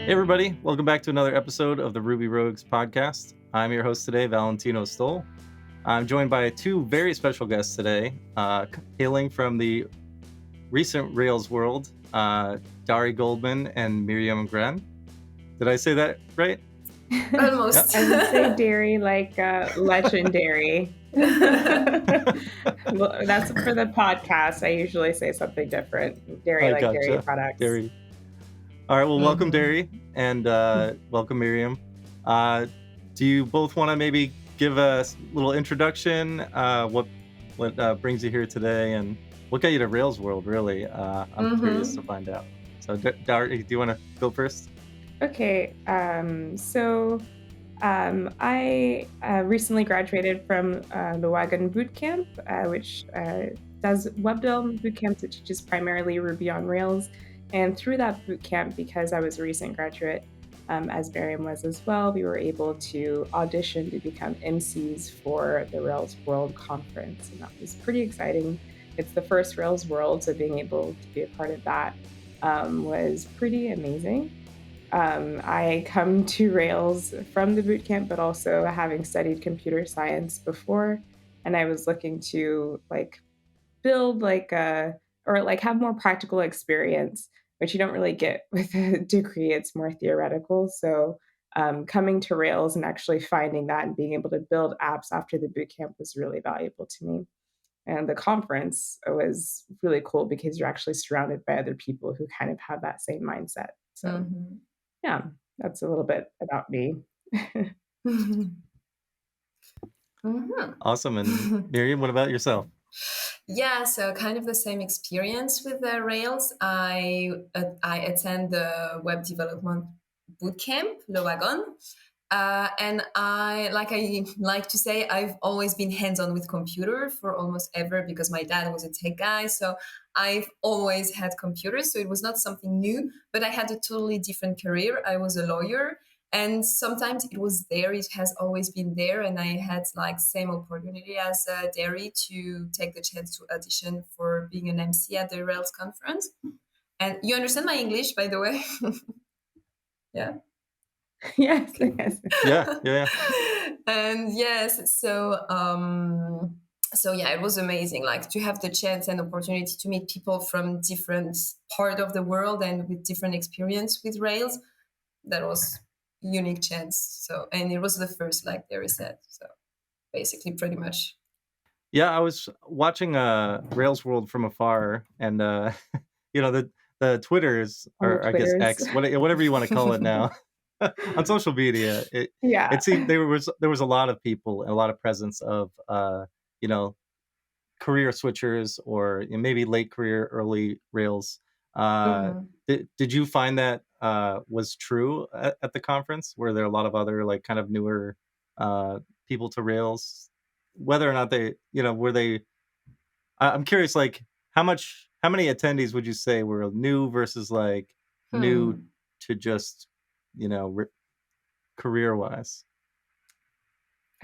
Hey everybody, welcome back to another episode of the Ruby Rogues podcast. I'm your host today, Valentino Stoll. I'm joined by two very special guests today, hailing from the recent Rails world, Dari Goldman and Myriam Graïne. Did I say that right? Almost. I would say dairy like legendary. Well, that's for the podcast. I usually say something different. Dairy like dairy products. Dairy. All right, well, welcome, Dari, and welcome, Myriam. Do you both want to maybe give a little introduction? What brings you here today, and what got you to Rails World? Really, I'm curious to find out. So, Dari, do you want to go first? Okay. I recently graduated from the Wagon Bootcamp, which does web development bootcamps. It teaches primarily Ruby on Rails. And through that bootcamp, because I was a recent graduate, as Myriam was as well, we were able to audition to become MCs for the Rails World Conference. And that was pretty exciting. It's the first Rails World, so being able to be a part of that was pretty amazing. I come to Rails from the bootcamp, but also having studied computer science before, and I was looking to build have more practical experience, which you don't really get with a degree. It's more theoretical. So coming to Rails and actually finding that and being able to build apps after the bootcamp was really valuable to me. And the conference was really cool because you're actually surrounded by other people who kind of have that same mindset. So yeah, that's a little bit about me. Awesome. And Myriam, what about yourself? Yeah, so kind of the same experience with the Rails. I attend the web development bootcamp, Le Wagon. And I like to say, I've always been hands-on with computer for almost ever because my dad was a tech guy. So I've always had computers. So it was not something new, but I had a totally different career. I was a lawyer. And sometimes it was there. It has always been there. And I had same opportunity as Dari to take the chance to audition for being an MC at the Rails conference. And you understand my English, by the way? Yeah. Yes. Yeah. And yes, so yeah, it was amazing, to have the chance and opportunity to meet people from different part of the world and with different experience with Rails. That was unique chance. So, and it was the first, like Dari said. So basically pretty much. Yeah, I was watching Rails World from afar, and the Twitters, or I guess X, whatever you want to call it now, on social media. It seemed there was a lot of people and a lot of presence of career switchers or maybe late career, early Rails. Did you find that was true at the conference? Were there a lot of other kind of newer people to Rails? Whether or not they, were they? I'm curious, how many attendees would you say were new versus new to just, career wise?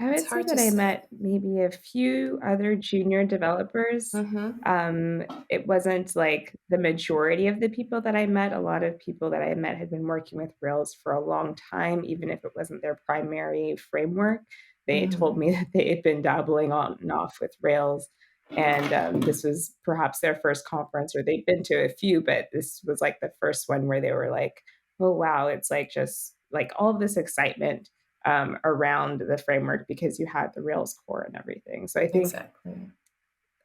I would say that I met maybe a few other junior developers. It wasn't like the majority of the people that I met. A lot of people that I met had been working with Rails for a long time, even if it wasn't their primary framework. They told me that they had been dabbling on and off with Rails. And this was perhaps their first conference, or they'd been to a few, but this was the first one where they were like, oh, wow, it's just all of this excitement around the framework because you had the Rails core and everything. So I think,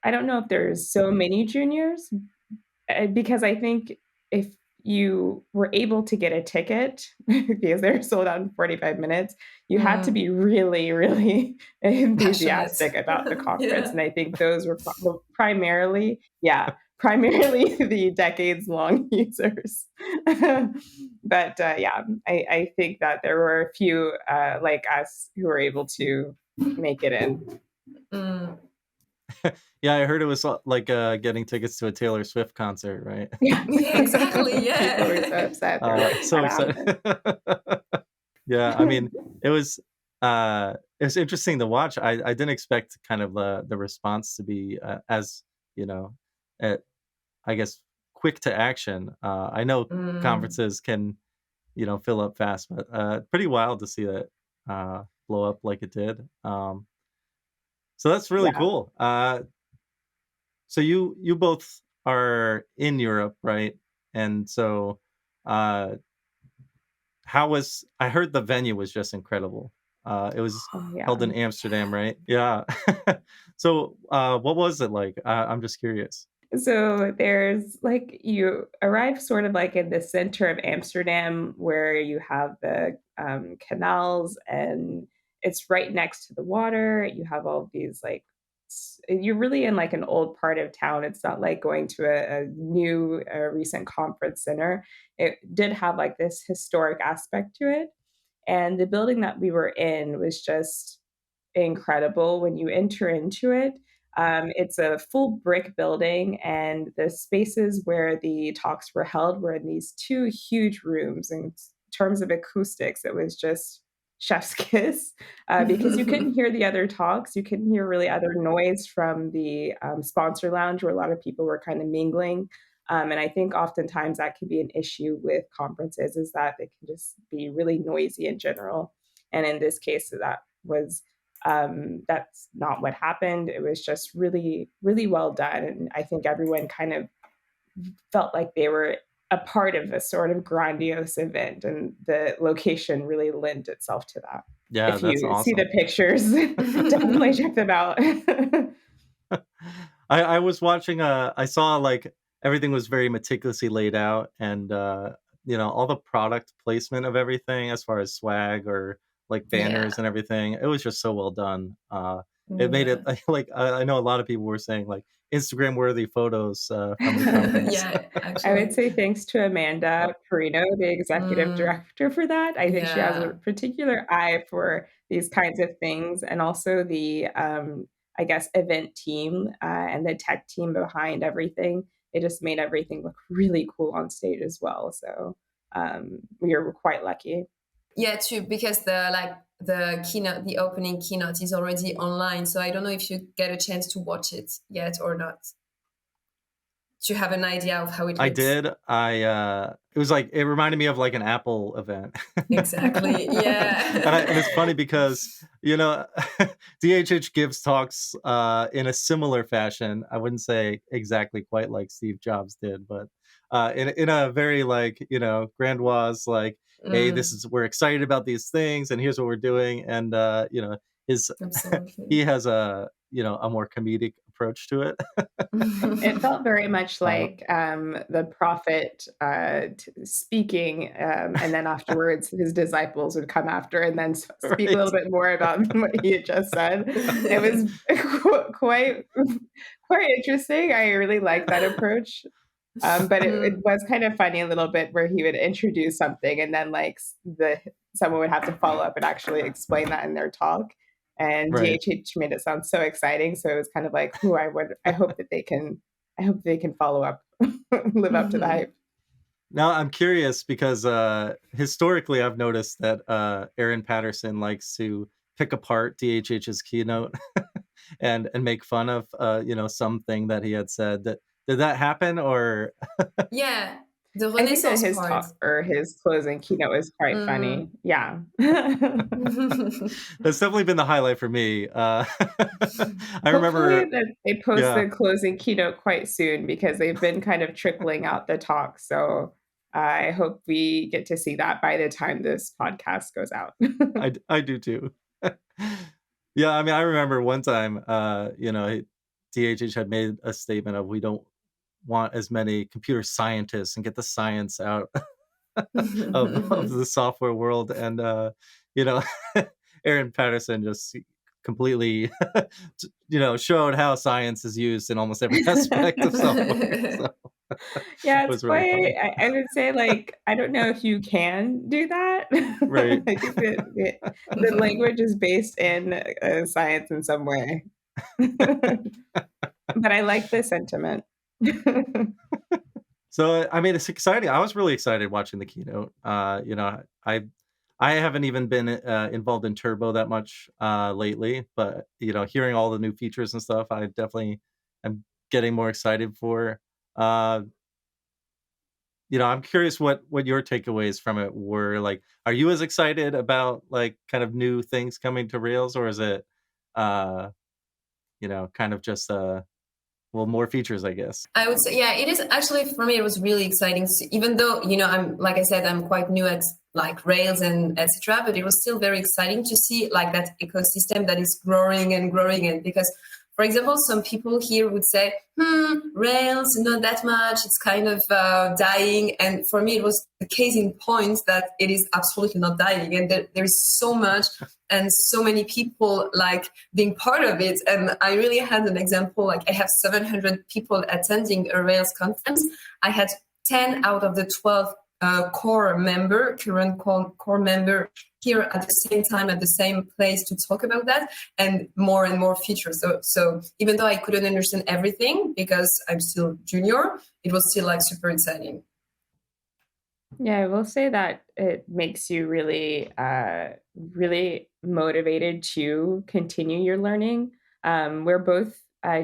I don't know if there's so many juniors, because I think if you were able to get a ticket because they're sold out in 45 minutes, you had to be really, really enthusiastic about the conference. And I think those were primarily the decades-long users. But I think that there were a few like us who were able to make it in. Yeah, I heard it was like getting tickets to a Taylor Swift concert, right? Yeah, exactly. Yeah. People were so upset. So excited. Yeah, I mean, it was interesting to watch. I didn't expect kind of the response to be as I guess quick to action. I know conferences can fill up fast. But pretty wild to see that blow up like it did. So that's really Yeah. cool. So you both are in Europe, right? And so uh how was I heard the venue was just incredible. It was Oh, held yeah. in Amsterdam, right? Yeah. So what was it like? I'm just curious. So there's like you arrive sort of like in the center of Amsterdam where you have the canals and it's right next to the water. You have all these like you're really in like an old part of town. It's not like going to a new recent conference center. It did have like this historic aspect to it. And the building that we were in was just incredible when you enter into it. It's a full brick building, and the spaces where the talks were held were in these two huge rooms. In terms of acoustics, it was just chef's kiss because you couldn't hear the other talks. You couldn't hear really other noise from the sponsor lounge where a lot of people were kind of mingling. And I think oftentimes that can be an issue with conferences is that they can just be really noisy in general. And in this case, that was that's not what happened. It was just really, really well done. And I think everyone kind of felt like they were a part of a sort of grandiose event. And the location really lent itself to that. Yeah, If that's you see the awesome. pictures, definitely check them out. I was watching, I saw, like, everything was very meticulously laid out and, all the product placement of everything as far as swag or, like, Yeah. banners and everything, it was just so well done. It made it Yeah. like, I know a lot of people were saying, like, Instagram-worthy photos, from the conference. Yeah, I would actually. say thanks to Amanda Perino, the executive Mm, director for that. I think she has a yeah. particular eye for these kinds of things, and also the, I guess, event team, and the tech team behind everything. It just made everything look really cool on stage as well, so, we are quite lucky. Yeah, too, because the keynote, the opening keynote is already online, so I don't know if you get a chance to watch it yet or not, to have an idea of how it I looks. did. It was like it reminded me of, like, an Apple event. Exactly. And it's Yeah. funny because, DHH gives talks, in a similar fashion. I wouldn't say exactly quite like Steve Jobs did, but, in a very, like, grandiose, like, "Hey, this Mm, is we're excited about these things, and here's what we're doing," and, his he absolutely. has a more comedic approach to it. It felt very much Uh like, the prophet, speaking, and then afterwards his disciples would come after and then speak a Right. little bit more about what he had just said. It was quite quite interesting. I really like that approach. But it Mm, was kind of funny a little bit where he would introduce something and then like someone would have to follow up and actually explain that in their talk. And Right. DHH made it sound so exciting. So it was kind of like, who I hope they can follow up, live up to the mhm. hype. Now I'm curious because historically I've noticed that Aaron Patterson likes to pick apart DHH's keynote and make fun of something that he had said. Did that happen or Yeah, the I think that Renaissance his part. talk or his closing keynote was quite Mm. funny. Yeah. that's definitely been the highlight for me. I Hopefully remember, that they post yeah, the closing keynote quite soon because they've been kind of trickling out the talk. So I hope we get to see that by the time this podcast goes out. I do too. Yeah, I mean, I remember one time, DHH had made a statement of we don't want as many computer scientists and get the science out of the software world, and you know, Aaron Patterson just completely, showed how science is used in almost every aspect of software. So Yeah, it it's was really quite funny, I would say, like, I don't know if you can do that. right? I think that the language is based in, science in some way. But I like the sentiment. So, I mean, it's exciting. I was really excited watching the keynote. I haven't even been involved in Turbo that much lately, but hearing all the new features and stuff, I definitely am getting more excited for. Uh, I'm curious what your takeaways from it were. Like, are you as excited about like kind of new things coming to Rails, or is it, uh, kind of just well, more features, I guess? I would say, yeah, it is actually for me. It was really exciting, even though I'm like I said, I'm quite new at like Rails and etc. But it was still very exciting to see like that ecosystem that is growing and growing. And because, for example, some people here would say, Rails, not that much. It's kind of dying. And for me, it was the case in point that it is absolutely not dying. And there is so much and so many people like being part of it. And I really had an example, like I have 700 people attending a Rails conference. I had 10 out of the 12 current core member here at the same time, at the same place to talk about that and more features. So even though I couldn't understand everything because I'm still junior, it was still like super exciting. Yeah, I will say that it makes you really, really motivated to continue your learning. We're both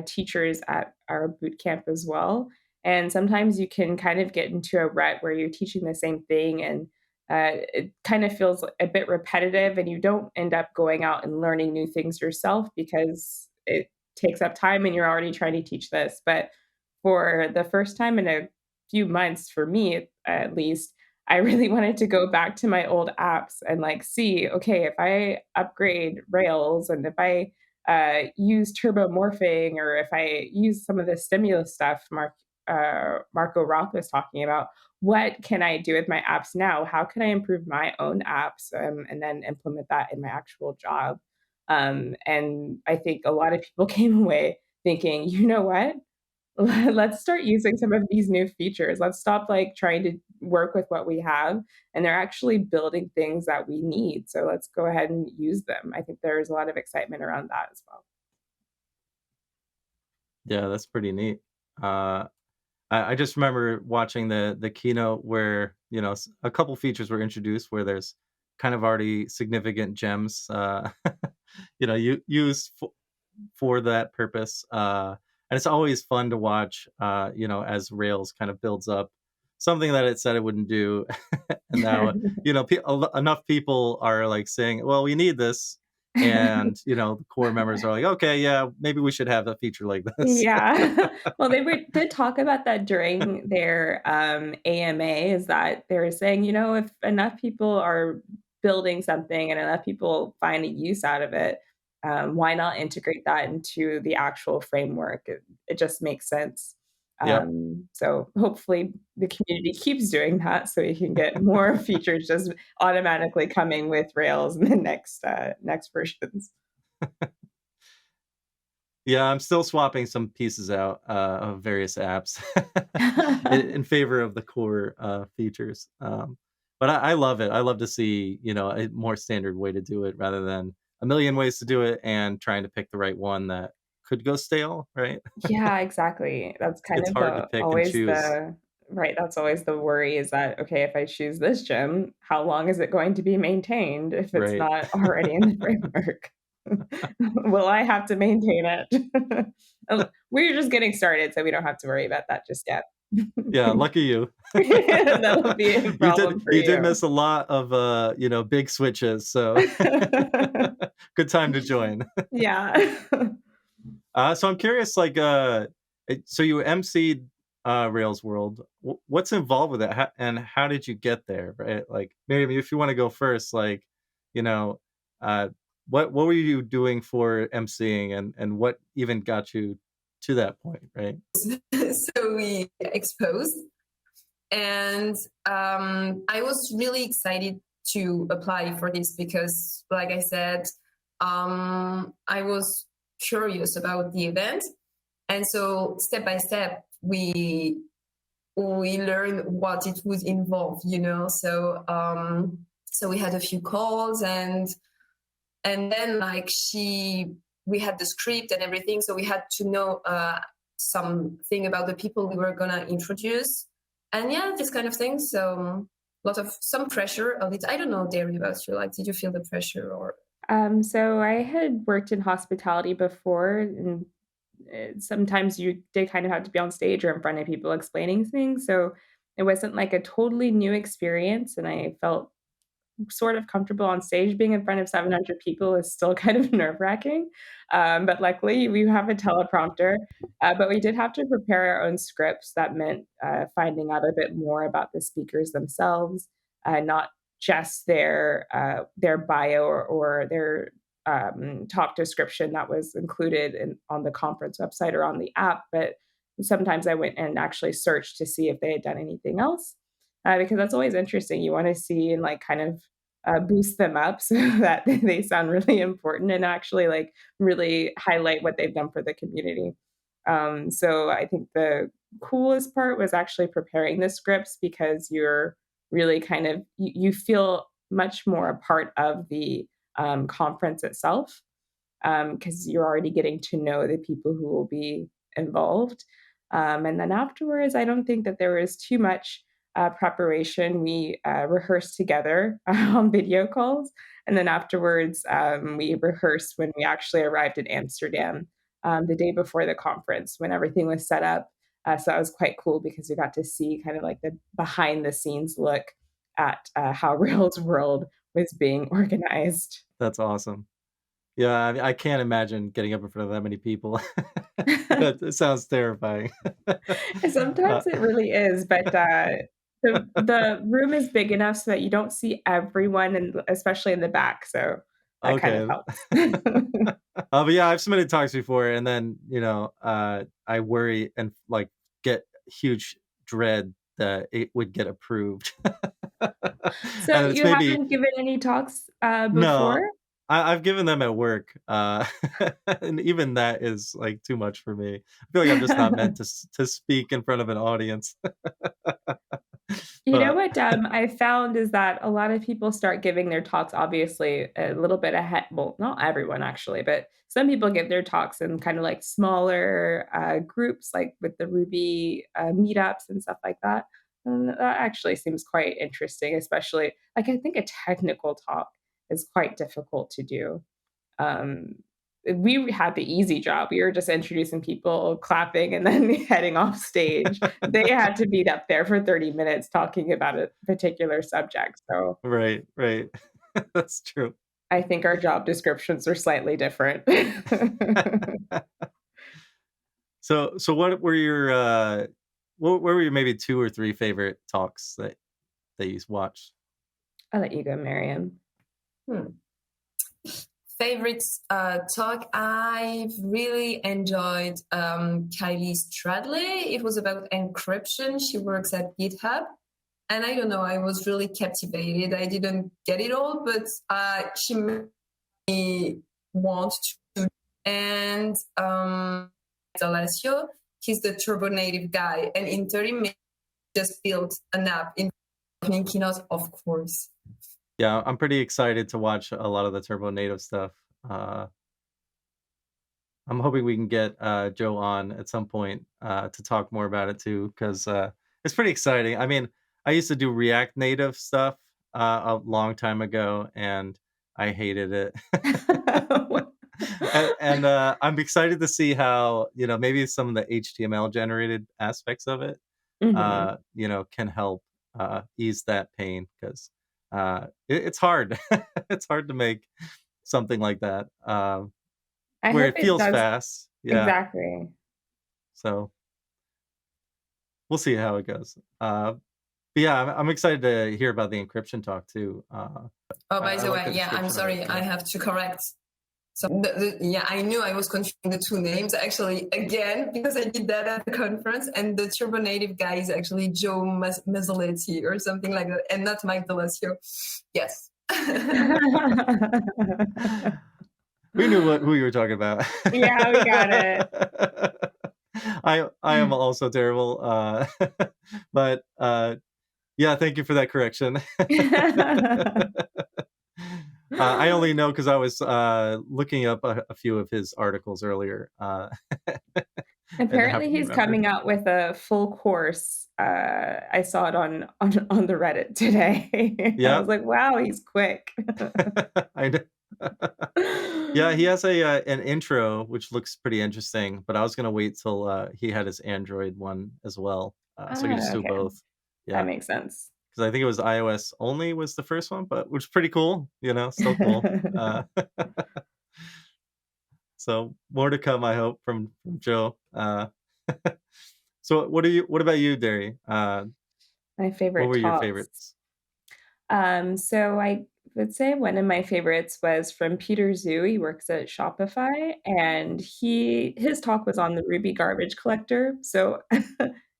teachers at our boot camp as well, and sometimes you can kind of get into a rut where you're teaching the same thing, and it kind of feels a bit repetitive, and you don't end up going out and learning new things yourself because it takes up time, and you're already trying to teach this. But for the first time in a few months, for me at least, I really wanted to go back to my old apps and like see, okay, if I upgrade Rails and if I use turbomorphing or if I use some of the stimulus stuff Marco Roth was talking about, what can I do with my apps now? How can I improve my own apps and then implement that in my actual job? And I think a lot of people came away thinking, you know what? Let's start using some of these new features. Let's stop like trying to work with what we have, and they're actually building things that we need. So let's go ahead and use them. I think there's a lot of excitement around that as well. Yeah, that's pretty neat. Uh, I just remember watching the keynote where a couple features were introduced where there's kind of already significant gems, used for that purpose. And it's always fun to watch, as Rails kind of builds up something that it said it wouldn't do, and now enough people are like saying, "Well, we need this," and the core members are like, "Okay, yeah, maybe we should have a feature like this." Yeah. Well, did talk about that during their AMA, is that they were saying, if enough people are building something and enough people find a use out of it, why not integrate that into the actual framework? It just makes sense. Yep. So hopefully the community keeps doing that so we can get more features just automatically coming with Rails in the next versions. Yeah, I'm still swapping some pieces out of various apps in favor of the core features. But I love it. I love to see a more standard way to do it rather than a million ways to do it and trying to pick the right one that could go stale, right? Yeah, exactly. That's kind It's of hard to the pick and always choose, the right, that's always the worry is that, okay, if I choose this gym, how long is it going to be maintained if it's right? not already in the framework? Will I have to maintain it? We're just getting started, so we don't have to worry about that just yet. Yeah, lucky you. That'll be a You did problem for you did you. miss a lot of big switches, so good time to join. Yeah. So I'm curious, like, so you emceed Rails World. What's involved with it, and how did you get there? Right, like maybe if you want to go first, like, you know, uh, what were you doing for emceeing, and what even got you to that point, right? So we exposed, and I was really excited to apply for this because, like I said, I was curious about the event, and so step by step we learned what it would involve, so we had a few calls, and then like we had the script and everything, so we had to know something about the people we were gonna introduce, and yeah, this kind of thing. So some pressure a little. I don't know, Dari, about you. Like, did you feel the pressure or? So I had worked in hospitality before, and sometimes you did kind of have to be on stage or in front of people explaining things. So it wasn't like a totally new experience, and I felt sort of comfortable on stage. Being in front of 700 people is still kind of nerve-wracking, but luckily we have a teleprompter, but we did have to prepare our own scripts. That meant, finding out a bit more about the speakers themselves, not just their bio or their, talk description that was included on the conference website or on the app, but sometimes I went and actually searched to see if they had done anything else, because that's always interesting. You wanna see and, like, kind of, boost them up so that they sound really important and actually, like, really highlight what they've done for the community. So I think the coolest part was actually preparing the scripts because you're really kind of you feel much more a part of the, conference itself, because you're already getting to know the people who will be involved. And then afterwards, I don't think that there was too much preparation. We rehearsed together on video calls. And then afterwards, we rehearsed when we actually arrived in Amsterdam the day before the conference when everything was set up. So that was quite cool because we got to see kind of like the behind the scenes look at how Rails World was being organized. That's awesome. Yeah, I can't imagine getting up in front of that many people. That sounds terrifying. Uh, Sometimes it really is, but, the room is big enough so that you don't see everyone and especially in the back, so that kind of okay. helps. But yeah, I've submitted talks before, and then I worry and like get huge dread that it would get approved, So and it's you maybe haven't given any talks, no. before? I've given them at work, and even that is like too much for me. I feel like I'm just not meant to speak in front of an audience. You know But what, I found is that a lot of people start giving their talks obviously a little bit ahead, well, not everyone actually, but some people give their talks in kind of like smaller, groups, like with the Ruby, meetups and stuff like that, and that actually seems quite interesting, especially like, I think a technical talk is quite difficult to do. Um, we had the easy job. We were just introducing people, clapping, and then heading off stage. They had to be up there for 30 minutes talking about a particular subject. So right, right. That's true. I think our job descriptions are slightly different. So what were your maybe 2 or 3 favorite talks that you watched? I'll let you go, Myriam. Hmm. Favorite talk, I've really enjoyed Kylie Stradley. It was about encryption. She works at GitHub. And I don't know, I was really captivated. I didn't get it all, but she made me want to. And Alessio, he's the turbo native guy. And in 30 minutes, just built an app in Keynote, of course. Yeah, I'm pretty excited to watch a lot of the Turbo Native stuff. I'm hoping we can get Joe on at some point to talk more about it too, because it's pretty exciting. I mean, I used to do React Native stuff a long time ago, and I hated it. And I'm excited to see how maybe some of the HTML generated aspects of it, Mhm. can help ease that pain because it's hard. It's hard to make something like that I where hope it it feels does fast. Yeah. exactly. So we'll see how it goes. But yeah, I'm excited to hear about the encryption talk too. Oh, by I the like way, the yeah, I'm description of it. sorry. I have to correct. So, yeah, I knew I was confusing the two names actually again because I did that at the conference. And the Turbo Native guy is actually Joe Mazzoletti or something like that, and not Mike D'Alessio. Yes. We knew who you were talking about. Yeah, we got it. I am also terrible. But yeah, thank you for that correction. I only know because I was looking up a few of his articles earlier, and Apparently, happen to he's remember. coming out with a full course. I saw it on the Reddit today. I Yeah, was like, "Wow, he's quick." I know. Yeah, he has an intro which looks pretty interesting, but I was gonna wait till he had his Android one as well, so we could just do Okay. both. That Yeah, makes sense. because I think it was iOS only was the first one, but which is pretty cool, still cool. So more to come, I hope, from Joe. So what about you, Derry? My What favorite were your talks. favorites? So I would say one of my favorites was from Peter Zhu. He works at Shopify, and his talk was on the Ruby garbage collector. So,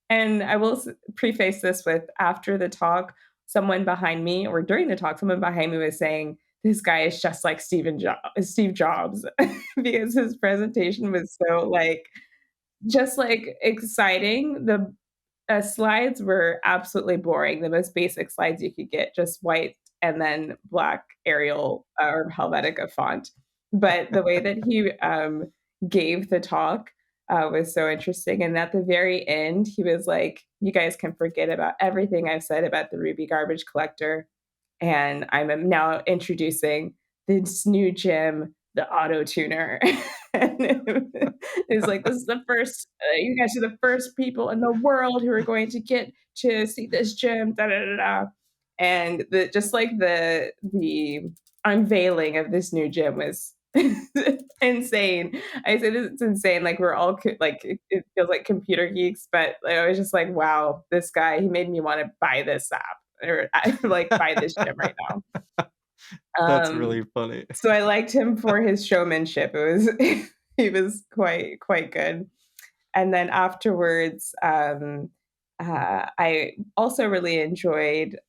and I will preface this with after the talk, someone behind me, or during the talk, someone behind me was saying, "This guy is just like Steve Jobs," because his presentation was so like just like exciting. The slides were absolutely boring, the most basic slides you could get, just white and then black Arial or Helvetica font. But the way that he gave the talk was so interesting. And at the very end, he was like, "You guys can forget about everything I've said about the Ruby garbage collector. And I'm now introducing this new gem, the auto tuner." And it was like, "This is the first, you guys are the first people in the world who are going to get to see this gem, da da da da." And just like the unveiling of this new gem was insane. I said it's insane. Like we're all like it feels like computer geeks, but like, I was just like, wow, this guy, he made me want to buy this app or I like buy this gym right now. That's really funny. So I liked him for his showmanship. It was he was quite good. And then afterwards, I also really enjoyed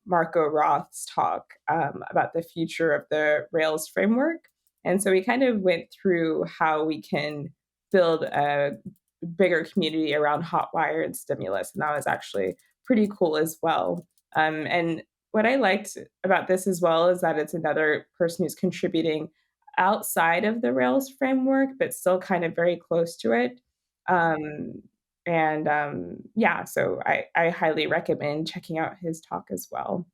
Marco Roth's talk about the future of the Rails framework. And so we kind of went through how we can build a bigger community around Hotwire and Stimulus. And that was actually pretty cool as well. And what I liked about this as well is that it's another person who's contributing outside of the Rails framework, but still kind of very close to it. Um, yeah, so I highly recommend checking out his talk as well.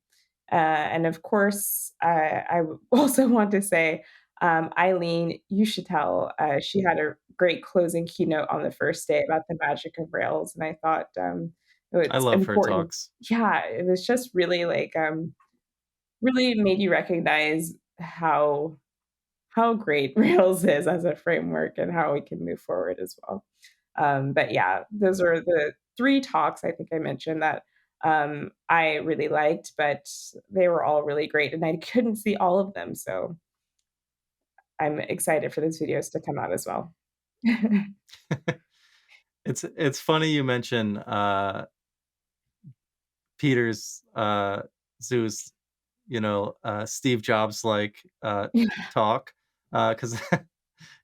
And of course, also want to say, Eileen, you should tell. She had a great closing keynote on the first day about the magic of Rails, and I thought I it's love her important. talks. Yeah, it was just really like really made you recognize how great Rails is as a framework and how we can move forward as well. But yeah, those are the 3 talks I think I mentioned that, I really liked, but they were all really great, and I couldn't see all of them, so I'm excited for those videos to come out as well. It's funny you mention Peter's Zeus, Steve Jobs like talk, because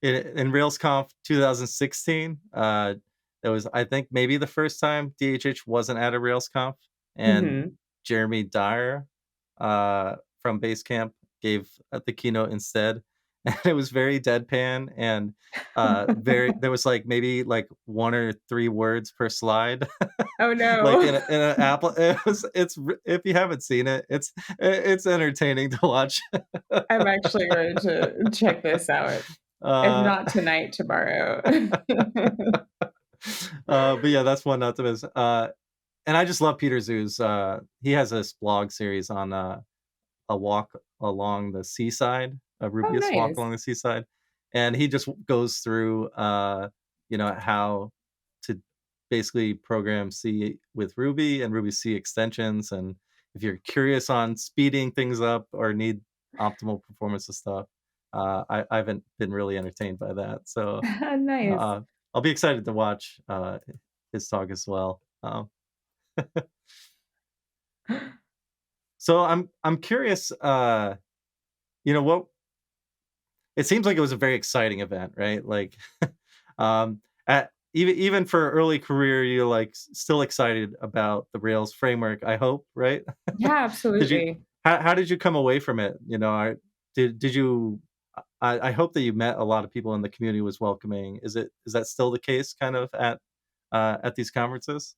in RailsConf 2016, it was, I think, maybe the first time DHH wasn't at a RailsConf, and Mhm. Jeremy Dyer from Basecamp gave the keynote instead, and it was very deadpan and very. There was like maybe like 1 or 3 words per slide, Oh, like no. in an Apple. If you haven't seen it, it's entertaining to watch. I'm actually going to check this out. If uh, not tonight, tomorrow. but yeah, that's one not to miss. And I just love Peter Zoo's. He has this blog series on a walk along the seaside, a Oh, Rubius walk nice. along the seaside, and he just goes through, how to basically program C with Ruby and Ruby C extensions, and if you're curious on speeding things up or need optimal performance of stuff, I haven't been really entertained by that. So Nice. uh, I'll be excited to watch his talk as well. So I'm curious. What it seems like it was a very exciting event, right? Like, even for early career, you're like still excited about the Rails framework. I hope, right? Yeah, did you? absolutely. How did you come away from it? Did you? I hope that you met a lot of people in the community was welcoming. Is that still the case, kind of at these conferences?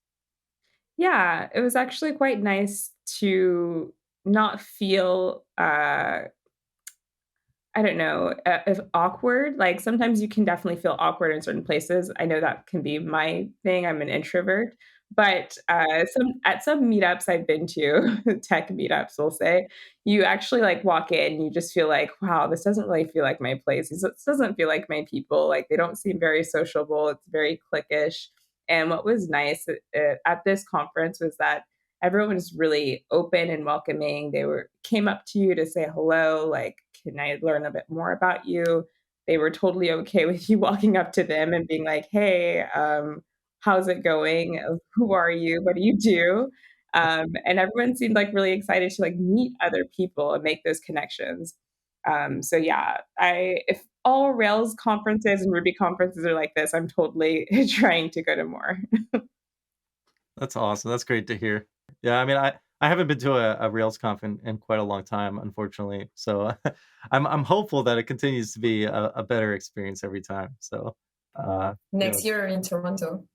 Yeah, it was actually quite nice to not feel, I don't know, if awkward. Like, sometimes you can definitely feel awkward in certain places. I know that can be my thing, I'm an introvert, But, some meetups I've been to, tech meetups, we'll say, you actually, like, walk in, you just feel like, "Wow, this doesn't really feel like my place. This doesn't feel like my people." Like, they don't seem very sociable, it's very cliquish, and what was nice, at this conference was that everyone was really open and welcoming. They were came up to you to say hello, like, "Can I learn a bit more about you?" They were totally okay with you walking up to them and being like, "Hey, how's it going? Who are you? What do you do?" And everyone seemed like really excited to like meet other people and make those connections. So yeah, I if all Rails conferences and Ruby conferences are like this, I'm totally trying to go to more. That's awesome. That's great to hear. Yeah, I mean, I haven't been to a Rails conf in quite a long time, unfortunately. So I'm hopeful that it continues to be a better experience every time. So you know, Next year in Toronto.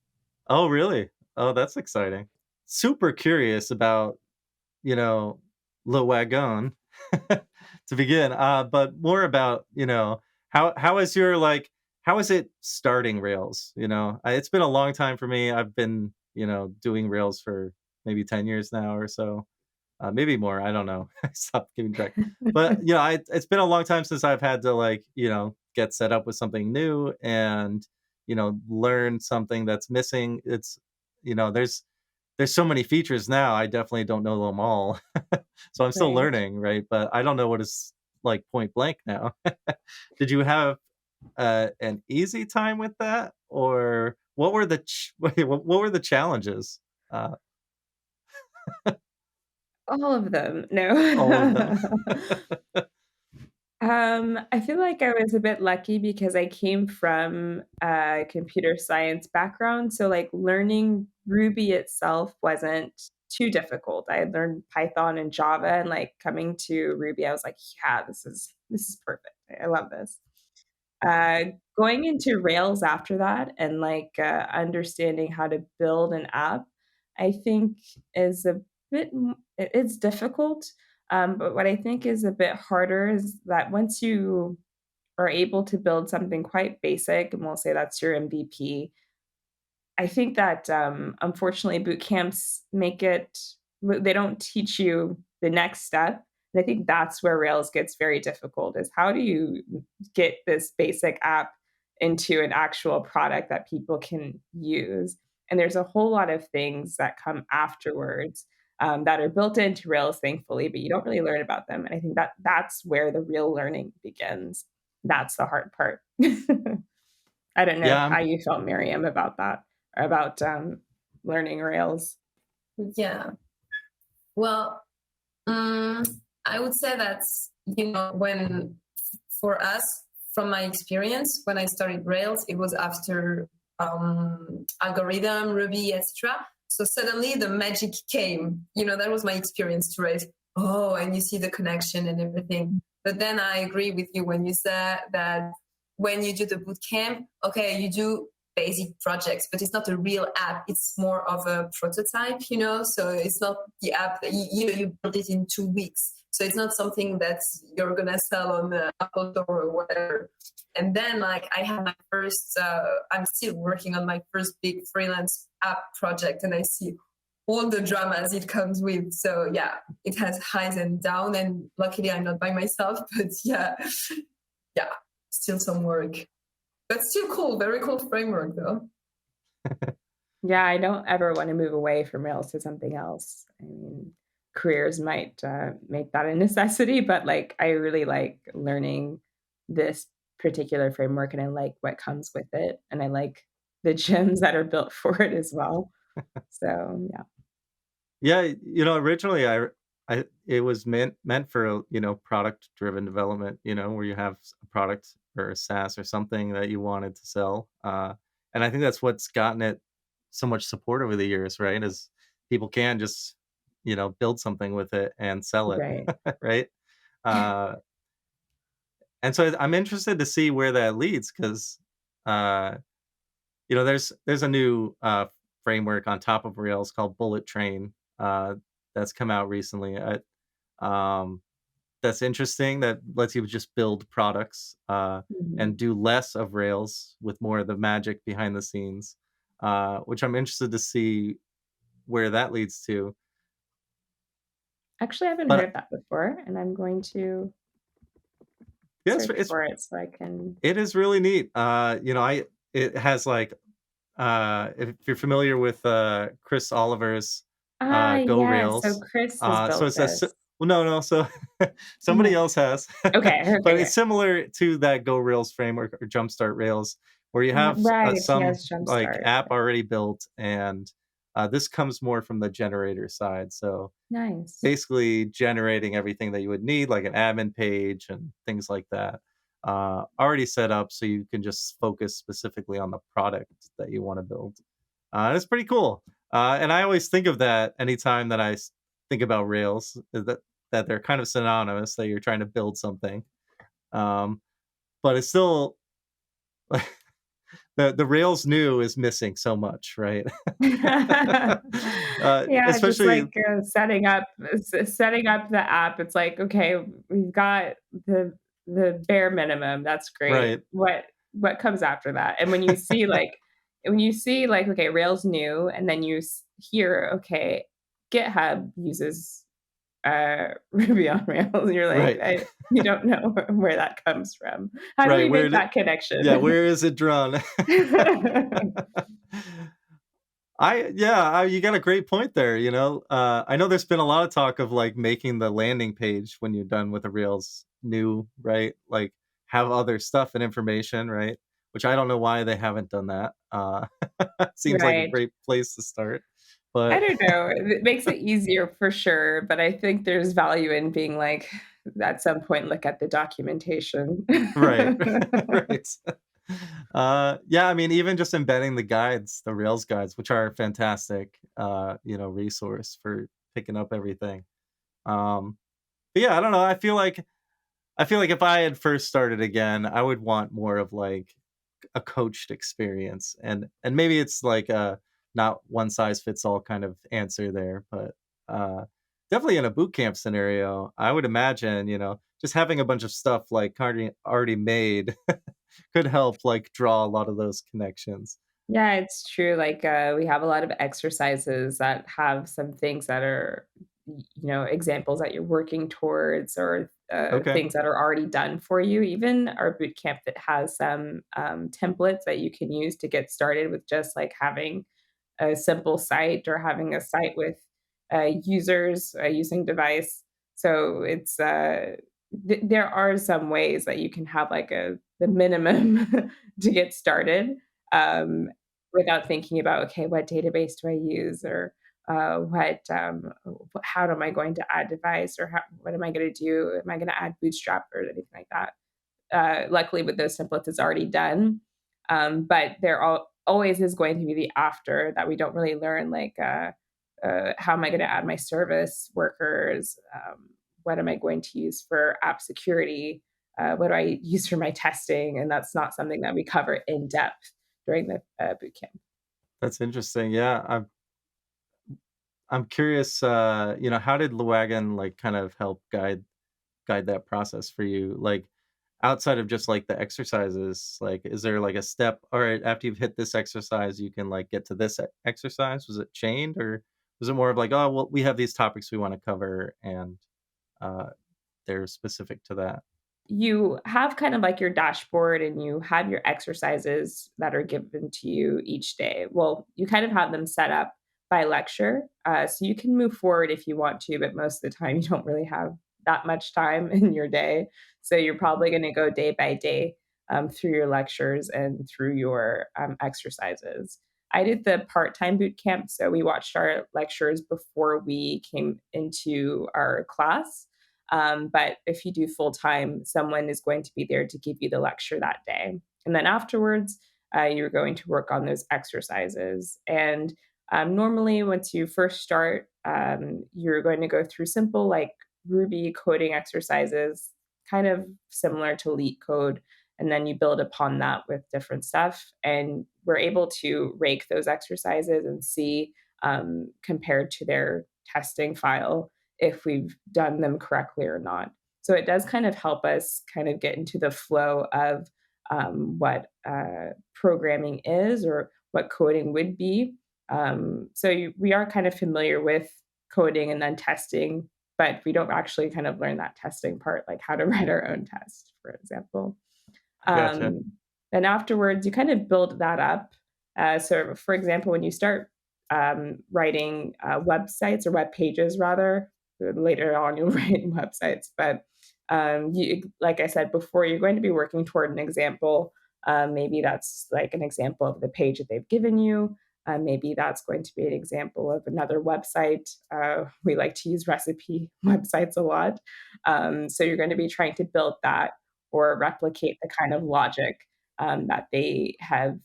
oh really? Oh, that's exciting. Super curious about, you know, Le Wagon to begin. But more about, how is your like how is it starting Rails? It's been a long time for me. I've been, doing Rails for maybe 10 years now or so. Maybe more. I don't know. I stopped keeping track. But it's been a long time since I've had to like, get set up with something new and, learn something that's missing. There's so many features now. I definitely don't know them all. So I'm still Right. learning, right? But I don't know what is like point blank now. Did you have an easy time with that, or what were what were the challenges? Uh, All of them. all of them. No. I feel like I was a bit lucky because I came from a computer science background, so, like, learning Ruby itself wasn't too difficult. I had learned Python and Java, and, like, coming to Ruby, I was like, "Yeah, this is perfect. I love this." Uh, Going into Rails after that and, like, understanding how to build an app, I think is a it's difficult, but what I think is a bit harder is that once you are able to build something quite basic, and we'll say that's your MVP, I think that, unfortunately, boot camps make it they don't teach you the next step, and I think that's where Rails gets very difficult, is how do you get this basic app into an actual product that people can use? And there's a whole lot of things that come afterwards, that are built into Rails, thankfully, but you don't really learn about them, and I think that that's where the real learning begins. That's the hard part. I don't know Yeah, how you felt, Myriam, about that, or about, learning Rails. Yeah. Well, I would say that, when for us, from my experience, when I started Rails, it was after algorithm, Ruby, etc. So suddenly the magic came. That was my experience to Rails. Oh, and you see the connection and everything. But then I agree with you when you said that when you do the bootcamp, okay, you do basic projects, but it's not a real app. It's more of a prototype, so it's not the app that you build it in 2 weeks. So it's not something that you're going to sell on the Apple Store or whatever. And then like I had my first, I'm still working on my first big freelance app project, and I see all the dramas it comes with. So yeah, it has highs and down, and luckily I'm not by myself, but yeah, still some work. But still cool, very cool framework though. Yeah, I don't ever wanna move away from Rails to something else. I mean, careers might, make that a necessity, but, like, I really like learning this particular framework, and I like what comes with it, and I like the gems that are built for it as well. So, yeah. Yeah, originally it was meant for, product driven development, where you have a product or a SaaS or something that you wanted to sell. And I think that's what's gotten it so much support over the years, right? Is people can just, build something with it and sell it, Right. right? Uh, and so I'm interested to see where that leads because, uh, there's a new framework on top of Rails called Bullet Train that's come out recently. Um, that's interesting. That lets you just build products and Mhm. do less of Rails with more of the magic behind the scenes, which I'm interested to see. where that leads to. Actually, I haven't heard But of that before, and I'm going to yeah, search for it so I can. it is really neat. It has like if you're familiar with Chris Oliver's Go Yeah, so Rails, Chris has so built it's this. well, no, so somebody Mhm. else has, Okay, okay, but okay. it's similar to that Go Rails framework or Jumpstart Rails, where you have Right, he some has like Jumpstart. app already built, and this comes more from the generator side. So Nice. basically generating everything that you would need, like an admin page and things like that, already set up so you can just focus specifically on the product that you want to build. And it's pretty cool. And I always think of that anytime that think about Rails, that they're kind of synonymous, that you're trying to build something. Um, but it's still the Rails new is missing so much, right? Yeah, just Especially like, setting up the app, it's like, "Okay, we've got the bare minimum, that's great. right, What comes after that?" And okay, Rails new, and then you hear, okay, GitHub uses, Ruby on Rails, and you're like, right, you don't know where that comes from. How do right. we make that Yeah, connection? where is it drawn? You got a great point there, you know? I know there's been a lot of talk of, like, making the landing page when you're done with the Rails new, right? Like, have other stuff and information, right? Which I don't know why they haven't done that. Seems like a Right. great place to start, I but don't know. It makes it easier for sure, but I think there's value in being like, at some point, look at the documentation. right, right. Yeah, I mean, even just embedding the guides, the Rails guides, which are a fantastic, resource for picking up everything. Um, but yeah, I don't know. I feel like if I had first started again, I would want more of like a coached experience, and maybe it's like a not one size fits all kind of answer there, but uh, definitely in a boot camp scenario, I would imagine just having a bunch of stuff like already made could help like draw a lot of those connections. Yeah, it's true. Like, we have a lot of exercises that have some things that are, examples that you're working towards, or Okay, things that are already done for you. Even our boot camp that has some templates that you can use to get started with just like having a simple site, or having a site with users, a using device. So there are some ways that you can have like the minimum to get started, um, without thinking about, okay, what database do I use, or how am I going to add device, or what am I going to do? Am I going to add Bootstrap or anything like that? Luckily, with those templates, it's already done. But always is going to be the after that we don't really learn, like, how am I going to add my service workers? What am I going to use for app security? What do I use for my testing? And that's not something that we cover in depth during the boot camp. that's interesting. Yeah, I'm curious. How did Luagan like kind of help guide that process for you? Like outside of just like the exercises, like is there like a step, all right, after you've hit this exercise, you can like get to this exercise? Was it chained, or was it more of like, oh, well, we have these topics we want to cover and uh, they're specific to that? You have kind of like your dashboard, and you have your exercises that are given to you each day. Well, you kind of have them set up by lecture. So you can move forward if you want to, but most of the time you don't really have that much time in your day. So you're probably going to go day by day, through your lectures and through your exercises. I did the part time boot camp. So we watched our lectures before we came into our class. But if you do full time, someone is going to be there to give you the lecture that day. And then afterwards, you're going to work on those exercises. And normally, once you first start, you're going to go through simple, like, Ruby coding exercises, kind of similar to Leet code. And then you build upon that with different stuff. And we're able to rake those exercises and see, compared to their testing file, if we've done them correctly or not. So it does kind of help us kind of get into the flow of, what programming is, or what coding would be. So we are kind of familiar with coding and then testing, but we don't actually kind of learn that testing part, like how to write our own test, for example. Gotcha. Um, and afterwards, you kind of build that up. So, for example, when you start writing websites or web pages, rather, later on you'll write websites. But like I said before, you're going to be working toward an example. Maybe that's like an example of the page that they've given you. Maybe that's going to be an example of another website. We like to use recipe websites a lot. So you're going to be trying to build that or replicate the kind of logic that they have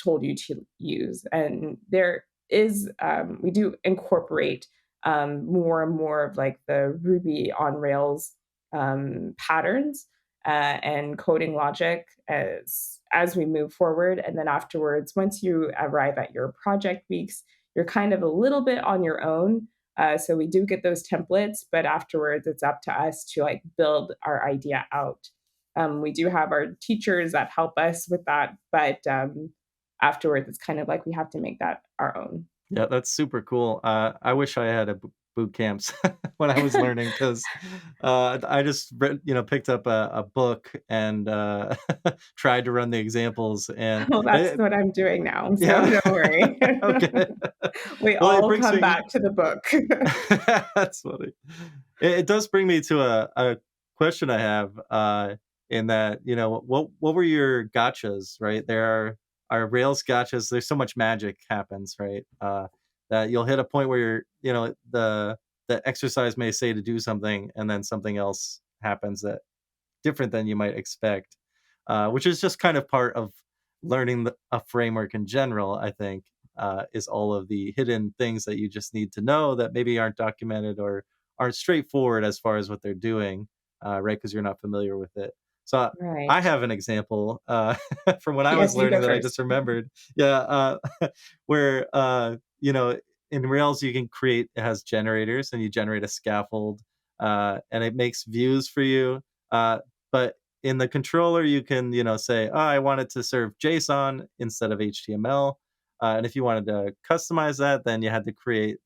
told you to use. And there is, we do incorporate more and more of like the Ruby on Rails patterns and coding logic as we move forward. And then afterwards, once you arrive at your project weeks, you're kind of a little bit on your own. So we do get those templates, but afterwards, it's up to us to like build our idea out. We do have our teachers that help us with that, but afterwards, it's kind of like we have to make that our own. Yeah, that's super cool. I wish I had a boot camps when I was learning because I just picked up a book and tried to run the examples and Well, that's what I'm doing now, so yeah. don't worry. Okay. We Well, it all brings come me back to the book. that's funny. It does bring me to a question I have, in that, what were your gotchas, right? There are Rails gotchas. There's so much magic happens, right? That you'll hit a point where the exercise may say to do something, and then something else happens that different than you might expect, which is just kind of part of learning a framework in general, I think, is all of the hidden things that you just need to know that maybe aren't documented or aren't straightforward as far as what they're doing, right? Because you're not familiar with it. So I Right. have an example from when I was Yes, you go learning that I just first. remembered. Yeah, where in Rails you can create. It has generators, and you generate a scaffold, and it makes views for you. But in the controller, you can, say, "Oh, I want it to serve JSON instead of HTML." And if you wanted to customize that, then you had to create,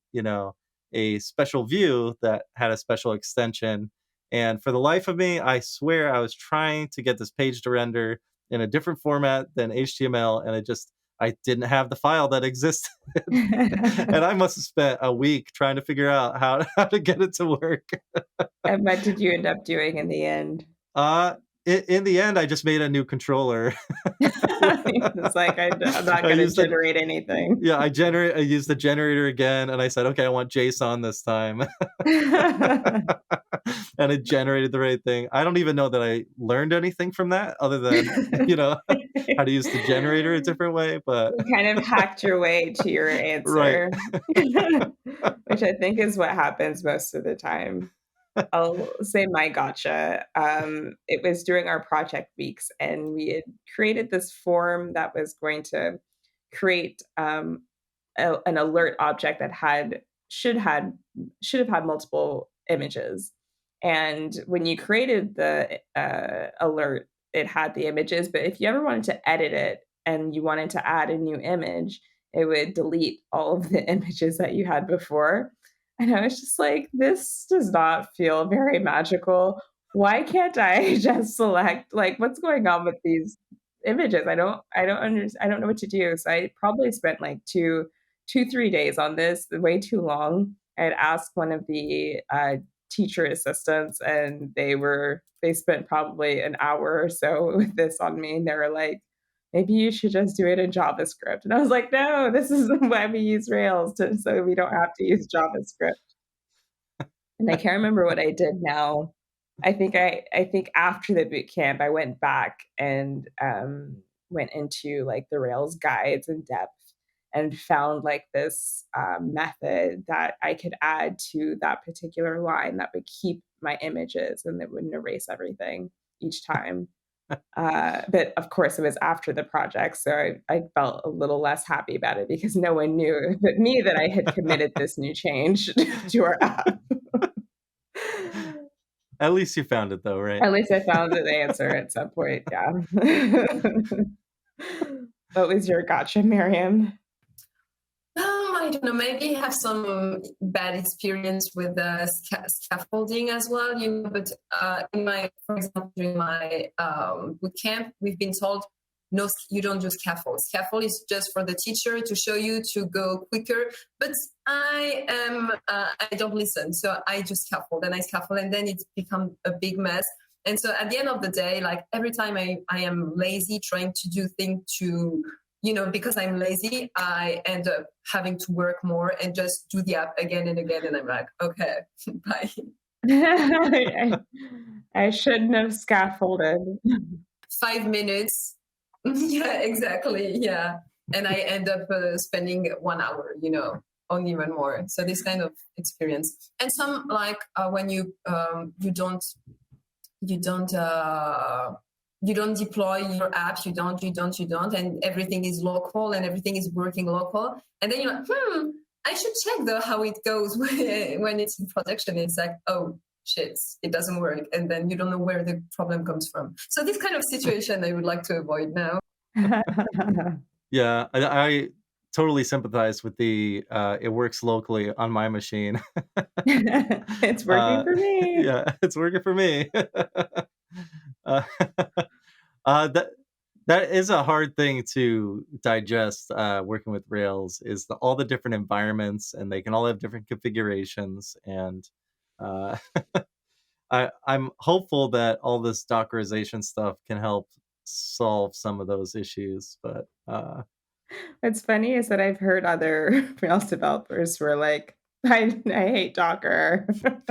a special view that had a special extension. And for the life of me, I swear I was trying to get this page to render in a different format than HTML, and I didn't have the file that existed. And I must have spent a week trying to figure out how to get it to work. And what did you end up doing in the end? Uh, in the end, I just made a new controller. It's like, I'm not I gonna used the generate anything. Yeah, I used the generator again, and I said, "Okay, I want JSON this time." And it generated the right thing. I don't even know that I learned anything from that other than, how to use the generator a different way, but You kind of hacked your way to your right. answer, which I think is what happens most of the time. I'll say my gotcha. It was during our project weeks, and we had created this form that was going to create an alert object that should had should have had multiple images. And when you created the alert, it had the images. But if you ever wanted to edit it and you wanted to add a new image, it would delete all of the images that you had before. And I was just like, this does not feel very magical. Why can't I just select like what's going on with these images? I don't know what to do. So I probably spent like 3 days on this, way too long. I had asked one of the teacher assistants, and they spent probably an hour or so with this on me, and they were like, maybe you should just do it in JavaScript. And I was like, no, this is why we use Rails so we don't have to use JavaScript. And I can't remember what I did now. I think after the boot camp, I went back and went into like the Rails guides in depth and found like this method that I could add to that particular line that would keep my images and that wouldn't erase everything each time. But of course, it was after the project, so I felt a little less happy about it because no one knew but me that I had committed this new change to our app. At least you found it though, right? At least I found the answer at some point, yeah. What was your gotcha, Miriam? maybe have some bad experience with scaffolding as well, but for example, during my boot camp, we've been told, no, you don't do scaffold. Scaffold is just for the teacher to show you to go quicker. But I don't listen. So I just scaffold and then it's become a big mess. And so at the end of the day, like every time I am lazy trying to do things because I'm lazy, I end up having to work more and just do the app again and again. And I'm like, okay, bye. I shouldn't have scaffolded. 5 minutes. Yeah, exactly. Yeah. And I end up spending 1 hour, on even more. So this kind of experience. And some when you don't deploy your app, you don't, and everything is local and everything is working local. And then you're like, I should check though how it goes when it's in production. It's like, oh shit, it doesn't work. And then you don't know where the problem comes from. So this kind of situation I would like to avoid now. Yeah, I totally sympathize with the it works locally on my machine. It's working for me. Yeah, it's working for me. That is a hard thing to digest, working with Rails, is all the different environments, and they can all have different configurations. And I'm hopeful that all this Dockerization stuff can help solve some of those issues. But What's funny is that I've heard other Rails developers who are like, I hate Docker. And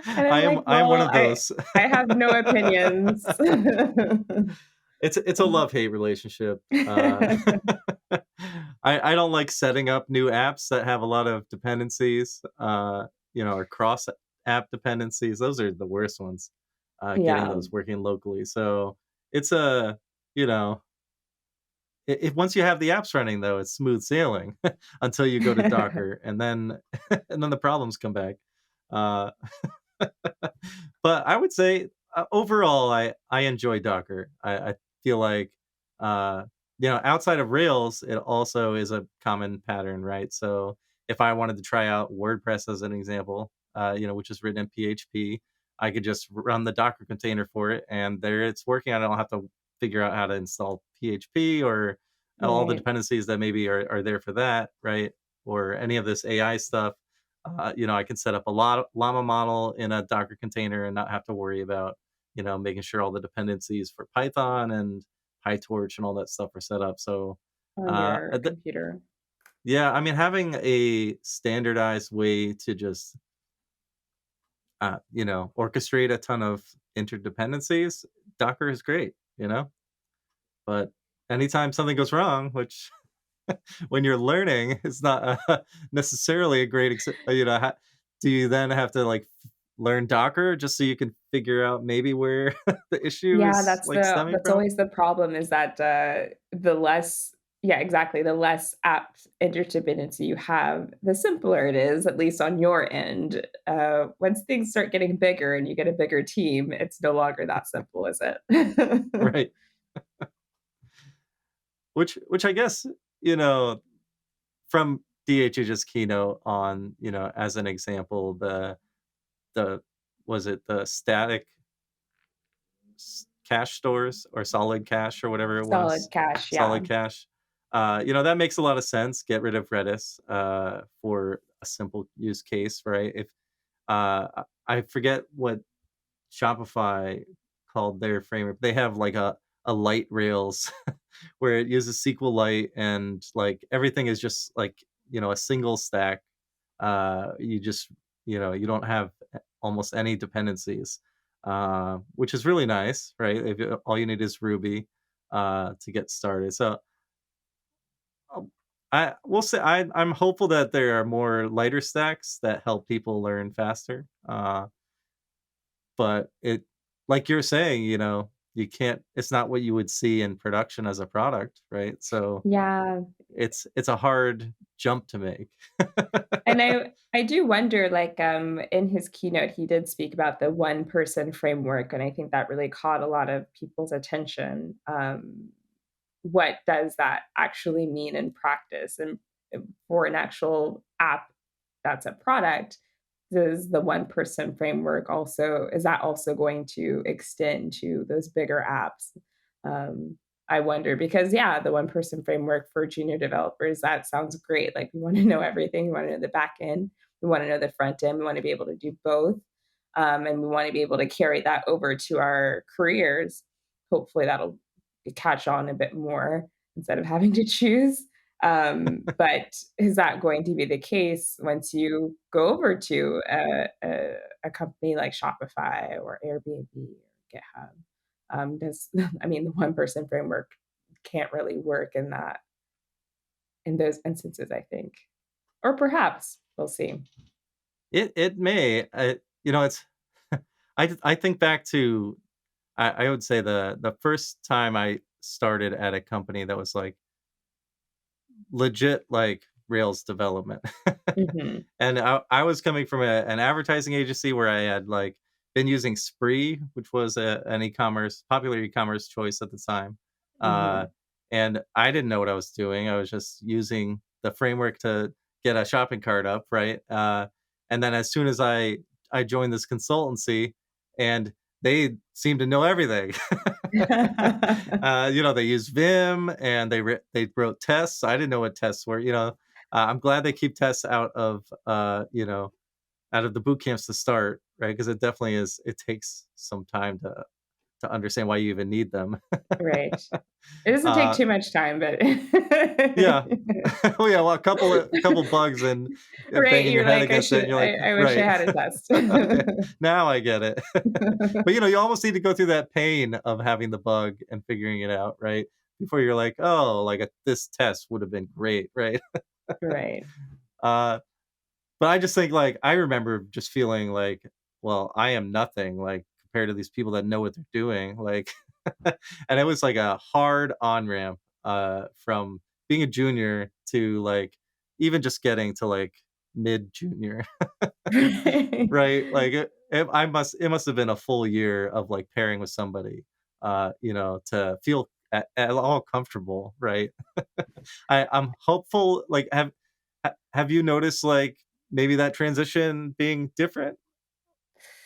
I'm like, I am one well, of those. I have no opinions. It's a love-hate relationship. I don't like setting up new apps that have a lot of dependencies, or cross app dependencies. Those are the worst ones, getting Yeah. those working locally. So it's if once you have the apps running, though, it's smooth sailing until you go to Docker, and then the problems come back. Uh, but I would say overall, I enjoy Docker. I feel like outside of Rails, it also is a common pattern, right? So if I wanted to try out WordPress as an example, which is written in PHP, I could just run the Docker container for it, and there it's working. I don't have to figure out how to install PHP or all the Right. dependencies that maybe are there for that, right? Or any of this AI stuff. I can set up a llama model in a Docker container and not have to worry about, making sure all the dependencies for Python and PyTorch and all that stuff are set up. So, On your computer. yeah, I mean, having a standardized way to just, orchestrate a ton of interdependencies, Docker is great, but anytime something goes wrong, which when you're learning, it's not necessarily a great, do you then have to learn Docker just so you can figure out maybe where the issue Yeah, is stemming that's from? always the problem is that, the less yeah, exactly, the less app interdependency you have, the simpler it is, at least on your end. Once things start getting bigger and you get a bigger team, it's no longer that simple, is it? Right. Which I guess, from DHH's keynote on, as an example, the was it the static cache stores or solid cache or whatever it Solid was? cache, yeah. Solid cache. That makes a lot of sense. Get rid of Redis for a simple use case, right? If I forget what Shopify called their framework. They have a light Rails where it uses SQLite, and everything is just a single stack. You just you don't have almost any dependencies, which is really nice, right? All you need is Ruby to get started. So I will say I'm hopeful that there are more lighter stacks that help people learn faster. But like you're saying, you can't it's not what you would see in production as a product, right? So Yeah. it's a hard jump to make. And I do wonder, in his keynote, he did speak about the one-person framework, and I think that really caught a lot of people's attention. What does that actually mean in practice? And for an actual app that's a product, does the one person framework also is that also going to extend to those bigger apps? Um, I wonder because yeah, the one person framework for junior developers, that sounds great. Like we want to know everything. We want to know the back end. We want to know the front end. We want to be able to do both. And we want to be able to carry that over to our careers. Hopefully that'll catch on a bit more instead of having to choose. But is that going to be the case once you go over to a company like Shopify or Airbnb or GitHub? Does I mean the one person framework can't really work in those instances, I think, or perhaps we'll see. It may. It's I think back to I would say the first time I started at a company that was like legit like Rails development. Mhm, And I was coming from an advertising agency where I had like been using Spree, which was an e-commerce popular e-commerce choice at the time. Uh, mhm. and I didn't know what I was doing. I was just using the framework to get a shopping cart up, right? And then as soon as I joined this consultancy, and they seemed to know everything. They use Vim and they wrote tests. I didn't know what tests were. I'm glad they keep tests out of the boot camps to start, right? Because it definitely is. It takes some time to understand why you even need them. Right. It doesn't take uh, too much time, but yeah. Oh yeah. Well, a couple bugs and right, banging your you're head like, against it, and you're like, I wish I right. had a test. Okay, now I get it. But you almost need to go through that pain of having the bug and figuring it out, right? Before you're like, oh, like this test would have been great, right? Right. Uh, but I just think like I remember just feeling like, well, I am nothing like compared to these people that know what they're doing. Like, and it was like a hard on ramp from being a junior to like even just getting to like mid junior. Right, like, it must have been a full year of, like, pairing with somebody, to feel at all comfortable, right? I'm hopeful, like, have you noticed, like, maybe that transition being different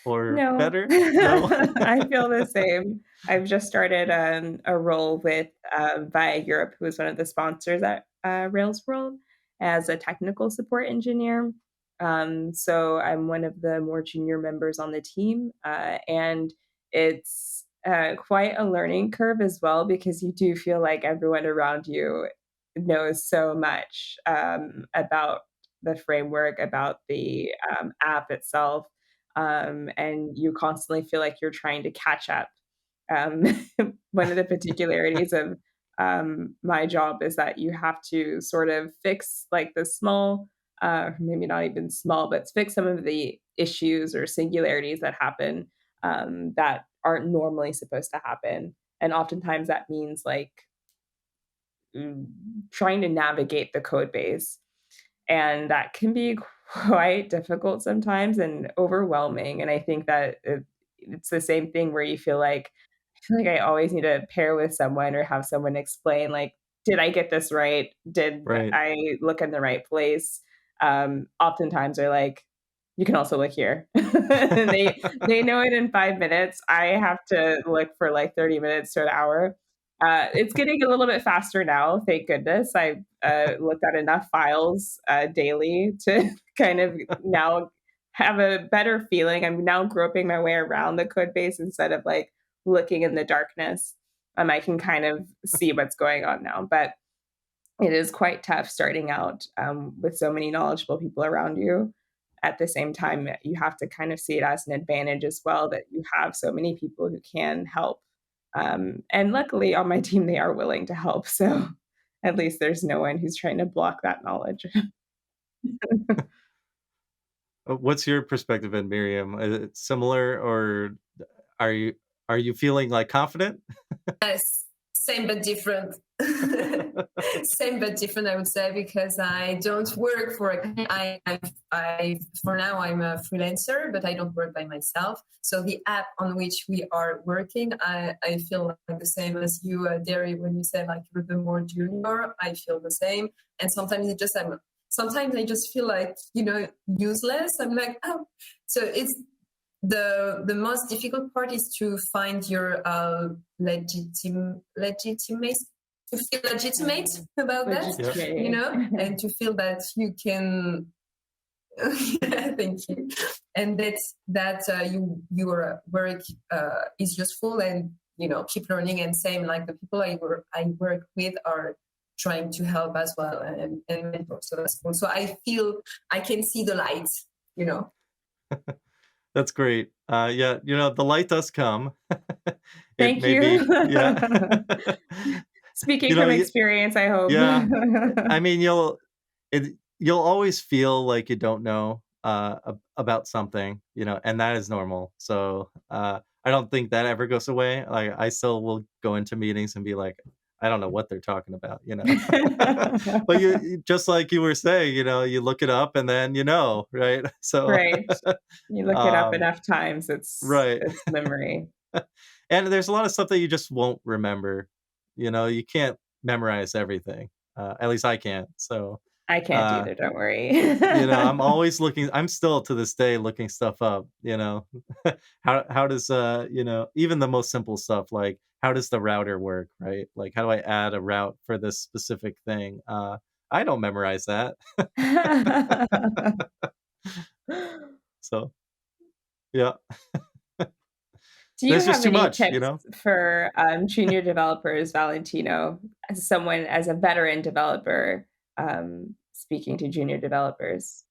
or No, better? No? I feel the same. I've just started, a role with, ViaEurope, who is one of the sponsors at, Rails World, as a technical support engineer. So I'm one of the more junior members on the team, and it's, quite a learning curve as well because you do feel like everyone around you knows so much, about the framework, about the, app itself, and you constantly feel like you're trying to catch up. Um, one of the particularities of my job is that you have to sort of fix like the small, maybe not even small, but fix some of the issues or singularities that happen that aren't normally supposed to happen. And oftentimes that means like mm, trying to navigate the code base and that can be quite difficult sometimes and overwhelming, and I think that it's the same thing where you feel like I always need to pair with someone or have someone explain, like, "Did I get this right? Did Right. I look in the right place?" Oftentimes they're like, "You can also look here." And they know it in 5 minutes. I have to look for, like, 30 minutes to an hour. It's getting a little bit faster now, thank goodness. I've, looked at enough files, daily to kind of now have a better feeling. I'm now groping my way around the code base instead of, like, looking in the darkness. I can kind of see what's going on now, but it is quite tough starting out, with so many knowledgeable people around you. At the same time, you have to kind of see it as an advantage as well that you have so many people who can help. And luckily on my team, they are willing to help. So at least there's no one who's trying to block that knowledge. What's your perspective in Miriam? Is it similar or are you are you feeling, like, confident? Yes, same but different. Same but different, I would say, because I don't work for for now I'm a freelancer, but I don't work by myself. So the app on which we are working, I feel like the same as you, Dari, when you said like you're the more junior, I feel the same. And sometimes I just feel like, useless. I'm like, oh, so it's the most difficult part is to find your legitimacy, to feel legitimate about that, and to feel that you can. Thank you, and that your work is useful, and keep learning. And same like the people I work with are trying to help as well and mentor. So that's cool. So I feel I can see the light. That's great. Yeah, the light does come. It Thank may be, you. yeah. Speaking from experience, I hope. Yeah. I mean, you'll always feel like you don't know about something, and that is normal. So I don't think that ever goes away. Like I still will go into meetings and be like, I don't know what they're talking about. But just like you were saying, you look it up and then right? So Right. You look it up enough times, it's right. memory. And there's a lot of stuff that you just won't remember. You can't memorize everything. At least I can't. So I can't uh either, don't worry. I'm always I'm still to this day looking stuff up. How does even the most simple stuff, like how does the router work, right? Like how do I add a route for this specific thing? I don't memorize that. So yeah. Do you There's just have too any much, tips for, junior developers, Valentino, as a veteran developer, speaking to junior developers?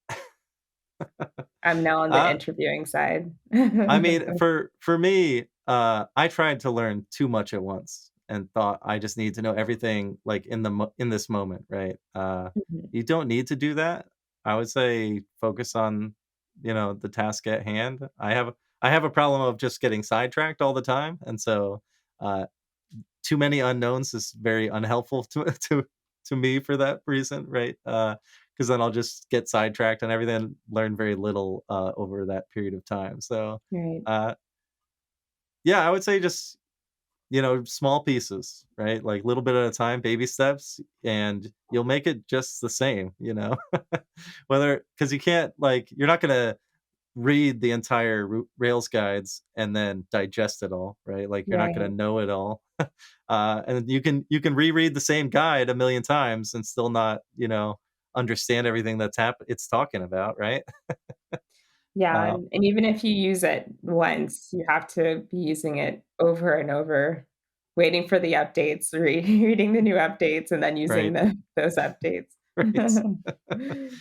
I'm now on the uh interviewing side. I mean, for me, I tried to learn too much at once and thought I just need to know everything like in this moment, right? Mhm. You don't need to do that. I would say focus on, the task at hand. I have a problem of just getting sidetracked all the time, and so uh, too many unknowns is very unhelpful to to me for that reason, right? Because then I'll just get sidetracked and everything, and learn very little over that period of time. So, Right. uh, yeah, I would say just small pieces, right? Like little bit at a time, baby steps, and you'll make it just the same. Whether because you can't you're not gonna read the entire Rails guides and then digest it all, right? Like you're not going Right. to know it all. And you can reread the same guide a million times and still not, understand everything it's talking about, right? Yeah, Uh, and even if you use it once, you have to be using it over and over, waiting for the updates, reading the new updates, and then using right, those updates. right.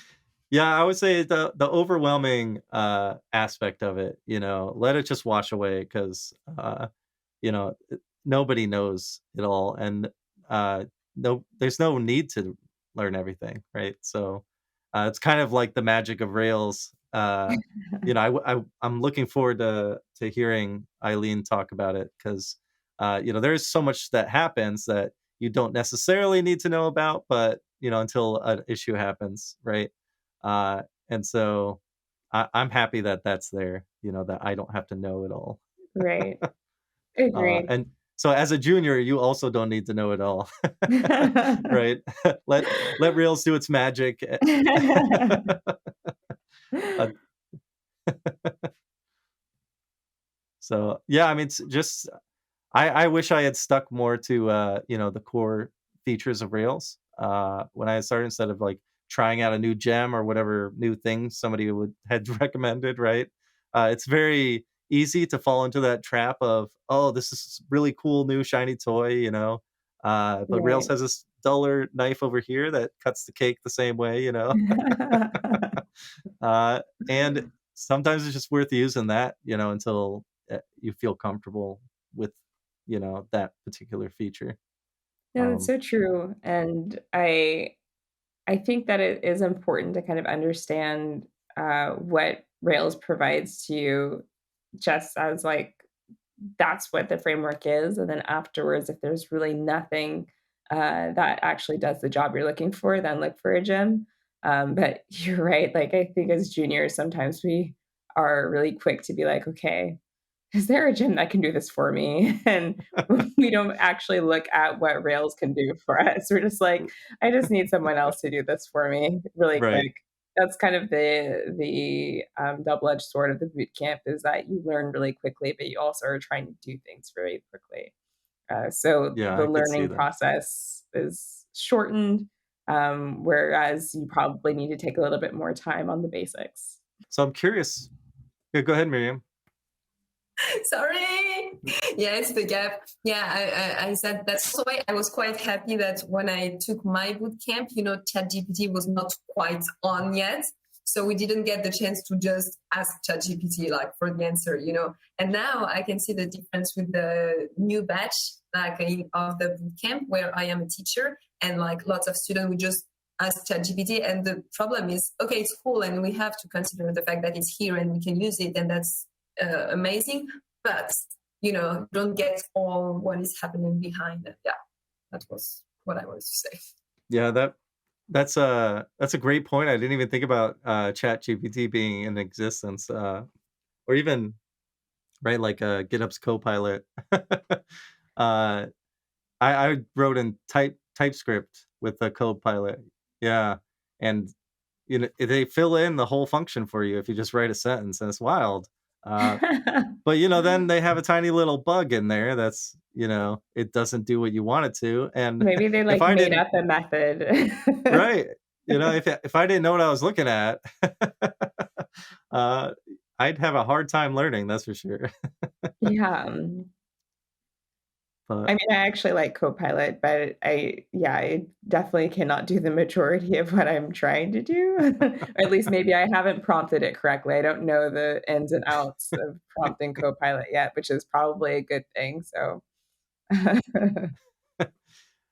Yeah, I would say the overwhelming aspect of it, let it just wash away because nobody knows it all, and no, there's no need to learn everything, right? So it's kind of like the magic of Rails. I'm looking forward to hearing Eileen talk about it because there's so much that happens that you don't necessarily need to know about, but until an issue happens, right? And so I'm happy that that's there. That I don't have to know it all. Right. Agreed. And so as a junior, you also don't need to know it all, right? Let Rails do its magic. Uh, so yeah, I mean, it's just I wish I had stuck more to the core features of Rails when I started instead of like trying out a new gem or whatever new thing somebody would had recommended, right? It's very easy to fall into that trap of, oh, this is really cool new shiny toy, but Rails Right. has this duller knife over here that cuts the cake the same way. uh, and sometimes it's just worth using that, until you feel comfortable with that particular feature. No, that's Um, so true, and I think that it is important to kind of understand, what Rails provides to you just as, like, that's what the framework is, and then afterwards, if there's really nothing that actually does the job you're looking for, then look for a gym. But you're right. Like, I think as juniors, sometimes we are really quick to be like, okay, is there a gym that can do this for me? And we don't actually look at what Rails can do for us. We're just like, I just need someone else to do this for me really Right. quick. That's kind of the double-edged sword of the boot camp is that you learn really quickly, but you also are trying to do things very quickly. So Yeah, the I could see learning that. process is shortened, whereas you probably need to take a little bit more time on the basics. So I'm curious. Yeah, go ahead, Miriam. Sorry. Yeah, it's the gap. Yeah, I said that's why I was quite happy that when I took my boot camp, ChatGPT was not quite on yet. So we didn't get the chance to just ask ChatGPT like for the answer. And now I can see the difference with the new batch of the boot camp where I am a teacher and like lots of students would just ask ChatGPT. And the problem is, okay, it's cool. And we have to consider the fact that it's here and we can use it. And that's amazing, but don't get all what is happening behind it. Yeah, that was what I wanted to say. Yeah, that's a great point. I didn't even think about ChatGPT being in existence, or even right like GitHub's Copilot. uh, I wrote in TypeScript with the Copilot. Yeah, and they fill in the whole function for you if you just write a sentence, and it's wild. But then they have a tiny little bug in there that's it doesn't do what you want it to, and Maybe they if like I made didn't up a method. right, if I didn't know what I was looking at, uh, I'd have a hard time learning. That's for sure. Yeah. I But mean, I actually like Copilot, but I definitely cannot do the majority of what I'm trying to do. Or at least maybe I haven't prompted it correctly. I don't know the ins and outs of prompting Copilot yet, which is probably a good thing. So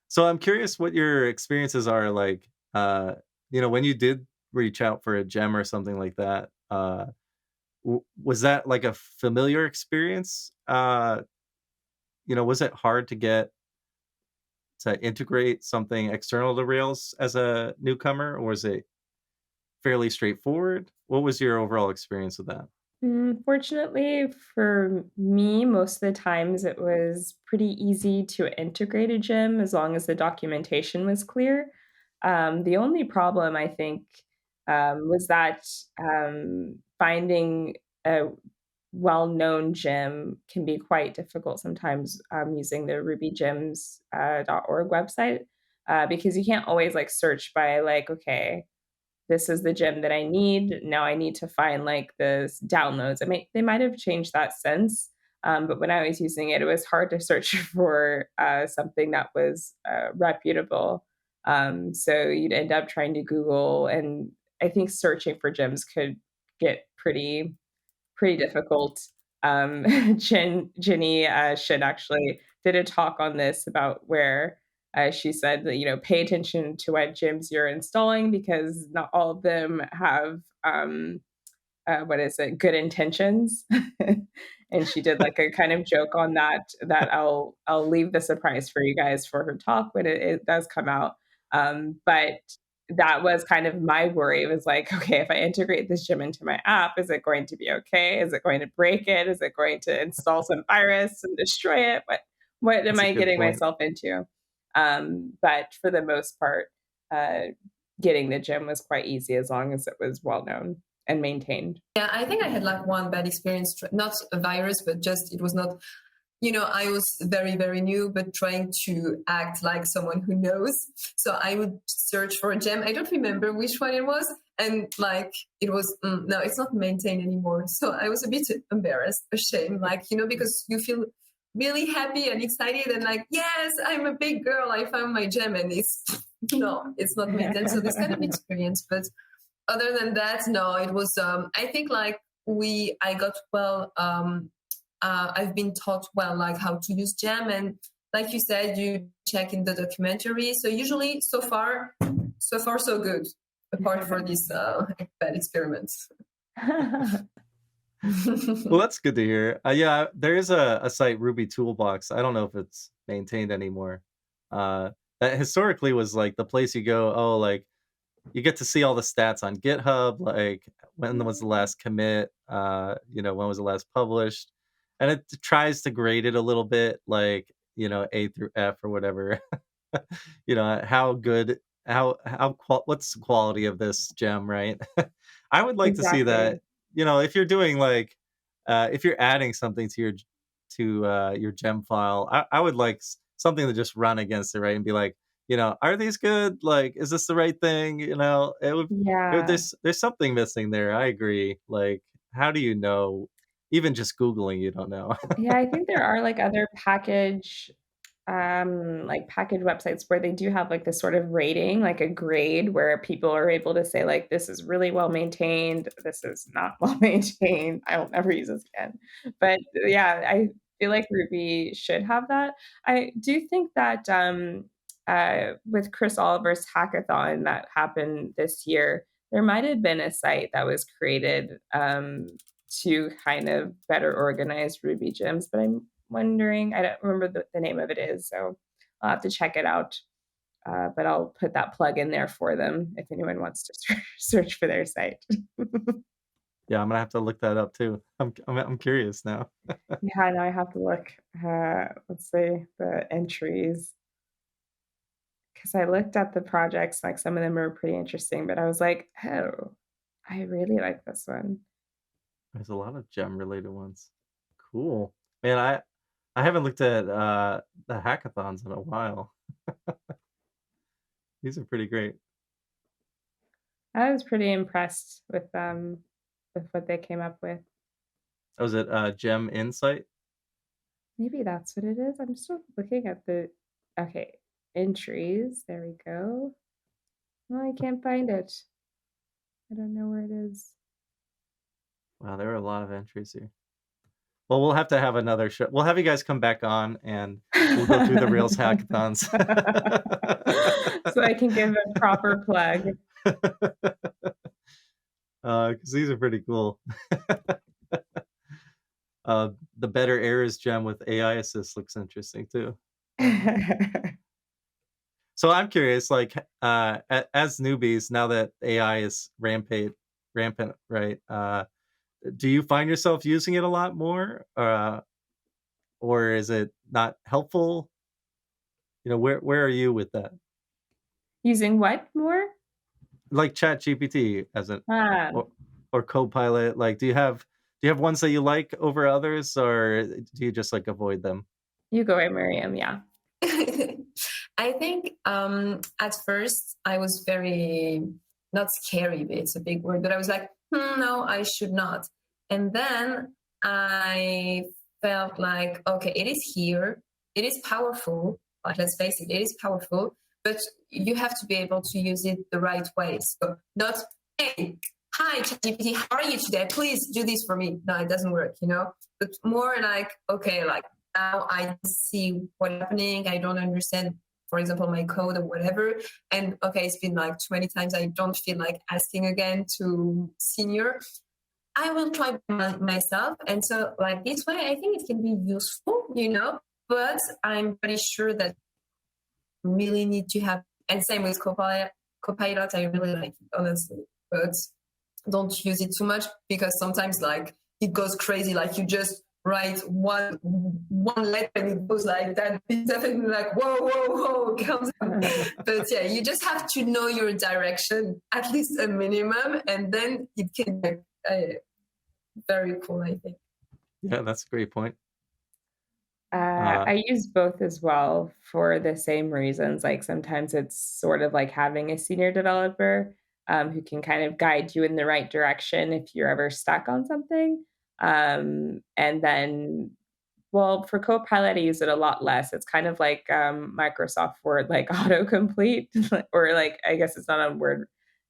so I'm curious what your experiences are like. When you did reach out for a gem or something like that. Was that like a familiar experience? Was it hard to get to integrate something external to Rails as a newcomer, or was it fairly straightforward? What was your overall experience with that? Fortunately for me, most of the times it was pretty easy to integrate a gym as long as the documentation was clear. The only problem I think was that finding a well-known gym can be quite difficult sometimes using the rubygems.org website because you can't always like search by like, okay, this is the gym that I need. Now I need to find like the downloads. They might have changed that since, but when I was using it, it was hard to search for something that was reputable. So you'd end up trying to Google, and I think searching for gyms could get pretty difficult. Ginny should actually did a talk on this about where she said that pay attention to what gyms you're installing because not all of them have what is it, good intentions. And she did like a kind of joke on that I'll leave the surprise for you guys for her talk when it does come out. But that was kind of my worry. It was like, okay, if I integrate this gym into my app, is it going to be okay? Is it going to break it? Is it going to install some virus and destroy it? What am That's a I good getting point. myself into? But for the most part, getting the gym was quite easy as long as it was well known and maintained. Yeah, I think I had like one bad experience, not a virus, but just it was not, I was very, very new, but trying to act like someone who knows. So I would search for a gem. I don't remember which one it was. And like, it was, no, it's not maintained anymore. So I was a bit embarrassed, ashamed, because you feel really happy and excited and like, yes, I'm a big girl. I found my gem and no, it's not maintained. So this kind of experience, but other than that, no, it was, I think like I got well, I've been taught well, like how to use gem. And like you said, you check in the documentary. So usually so far, so good, apart from these bad experiments. Well, that's good to hear. Yeah, there is a site, Ruby Toolbox. I don't know if it's maintained anymore. that historically was like the place you go, oh, like you get to see all the stats on GitHub, like when was the last commit, when was the last published, and it tries to grade it a little bit, like, A through F or whatever. How good, what's the quality of this gem, right? I would like to see Exactly. that, if you're doing like, if you're adding something to your gem file, I would like something to just run against it, right? And be like, are these good? Like, is this the right thing? Yeah. There's something missing there. I agree. Like, how do you know? Even just Googling, you don't know. Yeah, I think there are, like, other package websites where they do have, like, this sort of rating, like a grade where people are able to say, like, "This is really well maintained, this is not well maintained, I will never use this again." But, yeah, I feel like Ruby should have that. I do think that, with Chris Oliver's hackathon that happened this year, there might have been a site that was created, to kind of better organize Ruby gems, but I'm wondering, I don't remember the name of it is, so I'll have to check it out. But I'll put that plug in there for them if anyone wants to search for their site. Yeah, I'm gonna have to look that up too. I'm curious now. Yeah, now I have to look. Let's see the entries because I looked at the projects. Like some of them were pretty interesting, but I was like, oh, I really like this one. There's a lot of gem related ones. Cool. Man, I haven't looked at the hackathons in a while. These are pretty great. I was pretty impressed with what they came up with. Oh, was it Gem Insight? Maybe that's what it is. I'm still looking at the okay, entries. There we go. Well, I can't find it. I don't know where it is. Wow, there are a lot of entries here. Well, we'll have to have another show. We'll have you guys come back on and we'll go through the Rails hackathons. So I can give a proper plug. Because these are pretty cool. The better errors gem with AI assist looks interesting too. So I'm curious, like, as newbies, now that AI is rampant, right? Do you find yourself using it a lot more, or is it not helpful? Where are you with that? Using what more? Like ChatGPT as an Ah, or Copilot, like, do you have ones that you like over others, or do you just, like, avoid them? you go away, Myriam. Yeah. I think at first I was very not scary, but it's a big word, but I was like, no, I should not. And then I felt like, okay, it is here, it is powerful. Like, let's face it, it is powerful, but you have to be able to use it the right way. So not, hey, hi ChatGPT, how are you today? Please do this for me. No, it doesn't work, But more like, okay, like now I see what's happening. I don't understand, for example, my code or whatever. And okay, it's been like 20 times. I don't feel like asking again to senior. I will try myself. And so like this way, I think it can be useful, but I'm pretty sure that really need to have, and same with Copilot, I really like it, honestly, but don't use it too much because sometimes like it goes crazy. Like you just write one letter and it goes like that. It's definitely like, whoa, whoa, whoa, calm down. But yeah, you just have to know your direction, at least a minimum, and then it can be very cool, I think. Yeah, that's a great point. I use both as well for the same reasons. Like sometimes it's sort of like having a senior developer who can kind of guide you in the right direction if you're ever stuck on something. And then, well, for Copilot, I use it a lot less. It's kind of like Microsoft Word, like autocomplete, or like, I guess it's not a word.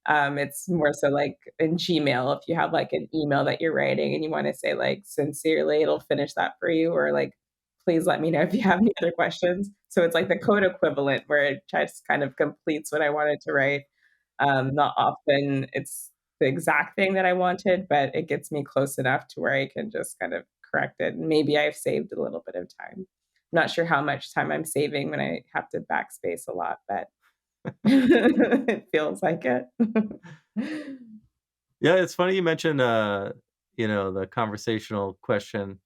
It's more so like in Gmail, if you have like an email that you're writing and you want to say like sincerely, it'll finish that for you, or like please let me know if you have any other questions. So it's like the code equivalent where it just kind of completes what I wanted to write. Not often it's the exact thing that I wanted, but it gets me close enough to where I can just kind of correct it. And maybe I've saved a little bit of time. not sure how much time I'm saving when I have to backspace a lot, but it feels like it. Yeah, it's funny you mentioned, the conversational question,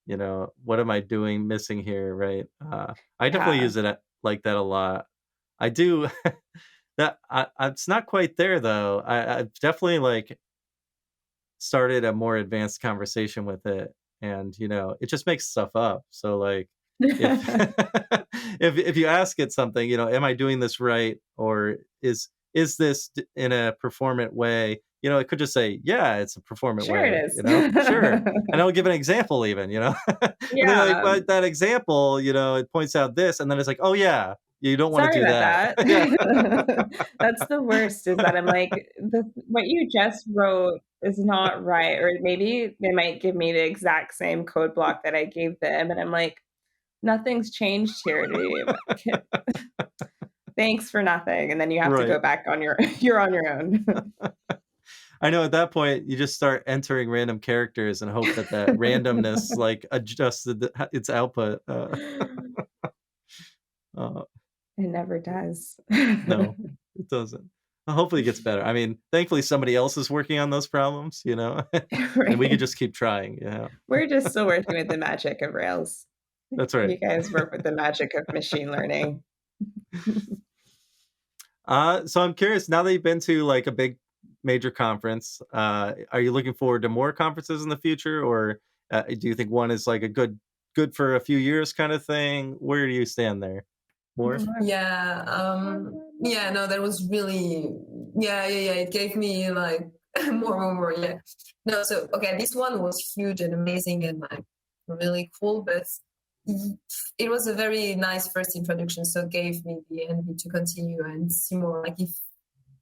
"What am I doing missing here?" Right? I definitely Yeah. use it like that a lot. I do it's not quite there though. I've definitely, like, started a more advanced conversation with it, and, it just makes stuff up. So, like, if if you ask it something, "Am I doing this right?" Or "Is this in a performant way?" It could just say, "Yeah, it's a performant Sure it way," is. "Sure." And I'll give an example even, And then like, Yeah. "But that example, it points out this," and then it's like, "Oh, yeah, you don't wanna Sorry do about that." that. Yeah. That's the worst is that I'm like, what you just wrote is not right, or maybe they might give me the exact same code block that I gave them, and I'm like, "Nothing's changed here, thanks for nothing," and then you have to go Right. back on your you're on your own. I know at that point, you just start entering random characters and hope that that randomness, like, adjusted its output. Uh, It never does. no, it doesn't. Hopefully, it gets better. I mean, thankfully, somebody else is working on those problems, and we could Right. just keep trying, We're just still working with the magic of Rails. That's right. You guys work with the magic of machine learning. So I'm curious, now that you've been to, like, a big major conference, are you looking forward to more conferences in the future, or, do you think one is, like, a good for a few years kinda thing? Where do you stand there? More? Yeah, no, that was really, yeah. It gave me like more, yeah. No, so okay, this one was huge and amazing and like really cool, but it was a very nice first introduction. So it gave me the envy to continue and see more. Like if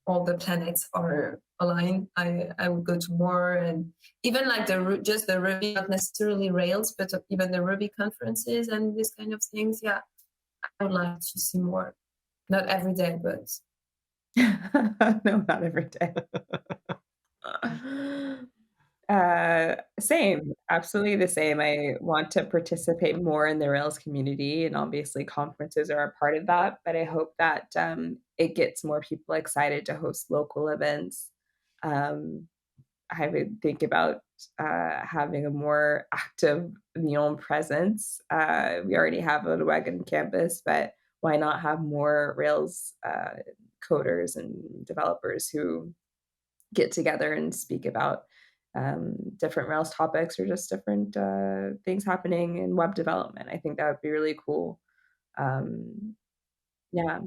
all the planets are aligned, I would go to more, and even like just the Ruby, not necessarily Rails, but even the Ruby conferences and this kind of things. Yeah, I would like to see more. Not every day, but No, not every day. Same, absolutely the same. I want to participate more in the Rails community, and obviously conferences are a part of that, but I hope that, it gets more people excited to host local events. Um, I would think about, having a more active presence. We already have a wagon campus, but why not have more Rails, coders and developers who get together and speak about different Rails topics or just different things happening in web development. I think that would be really cool. Um, yeah,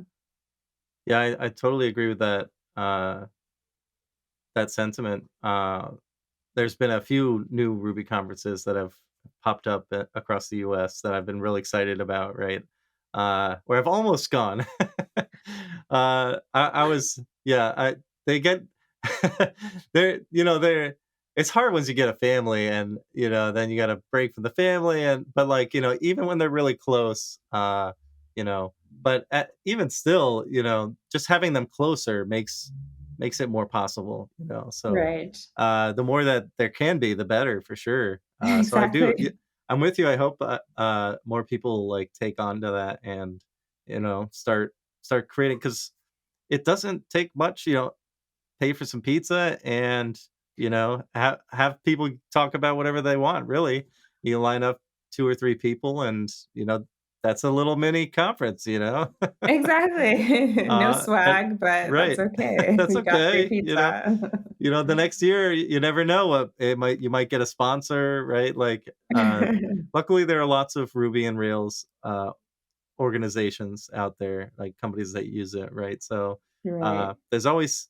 Yeah, I totally agree with that sentiment. There's been a few new Ruby conferences that have popped up across the US that I've been really excited about, right? Where I've almost gone. I was yeah, they get they're it's hard once you get a family and, then you got to break from the family but like, even when they're really close, you know, but even still, just having them closer makes it more possible, so right. the more that there can be, the better for sure. So I do. Exactly. I'm with you. I hope more people like take on to that and start creating because it doesn't take much. Pay for some pizza and have people talk about whatever they want. Really, you line up 2 or 3 people, and that's a little mini conference. Exactly. No And swag, but that's right, okay. that's We got free okay. pizza. The next year, you never know what you might get a sponsor, right? Like, luckily, there are lots of Ruby and Rails, organizations out there, like companies that use it, right? So, You're right. there's always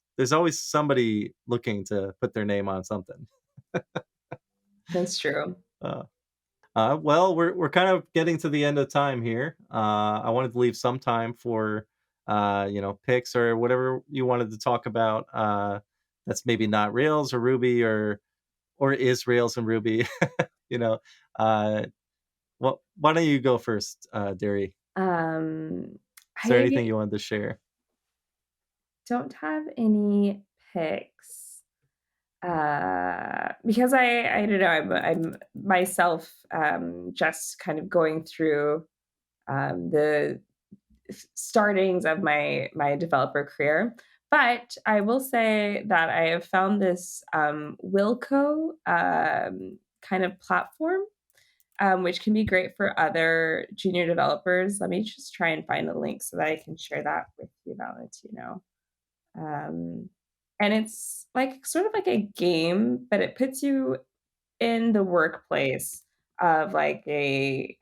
somebody looking to put their name on something. That's true. Uh, well, we're kind of getting to the end of time here. I wanted to leave some time for picks or whatever you wanted to talk about. That's maybe not Rails or Ruby or is Rails and Ruby. you know, uh, why don't you go first, Dari? Um, Is there I anything you wanted to share? don't have any picks. Because I don't know, I'm myself, just kind of going through the startings of my developer career. But I will say that I have found this Wilco kind of platform, which can be great for other junior developers. Let me just try and find the link so that I can share that with you, Valentino. And it's like sort of like a game, but it puts you in the workplace of like it's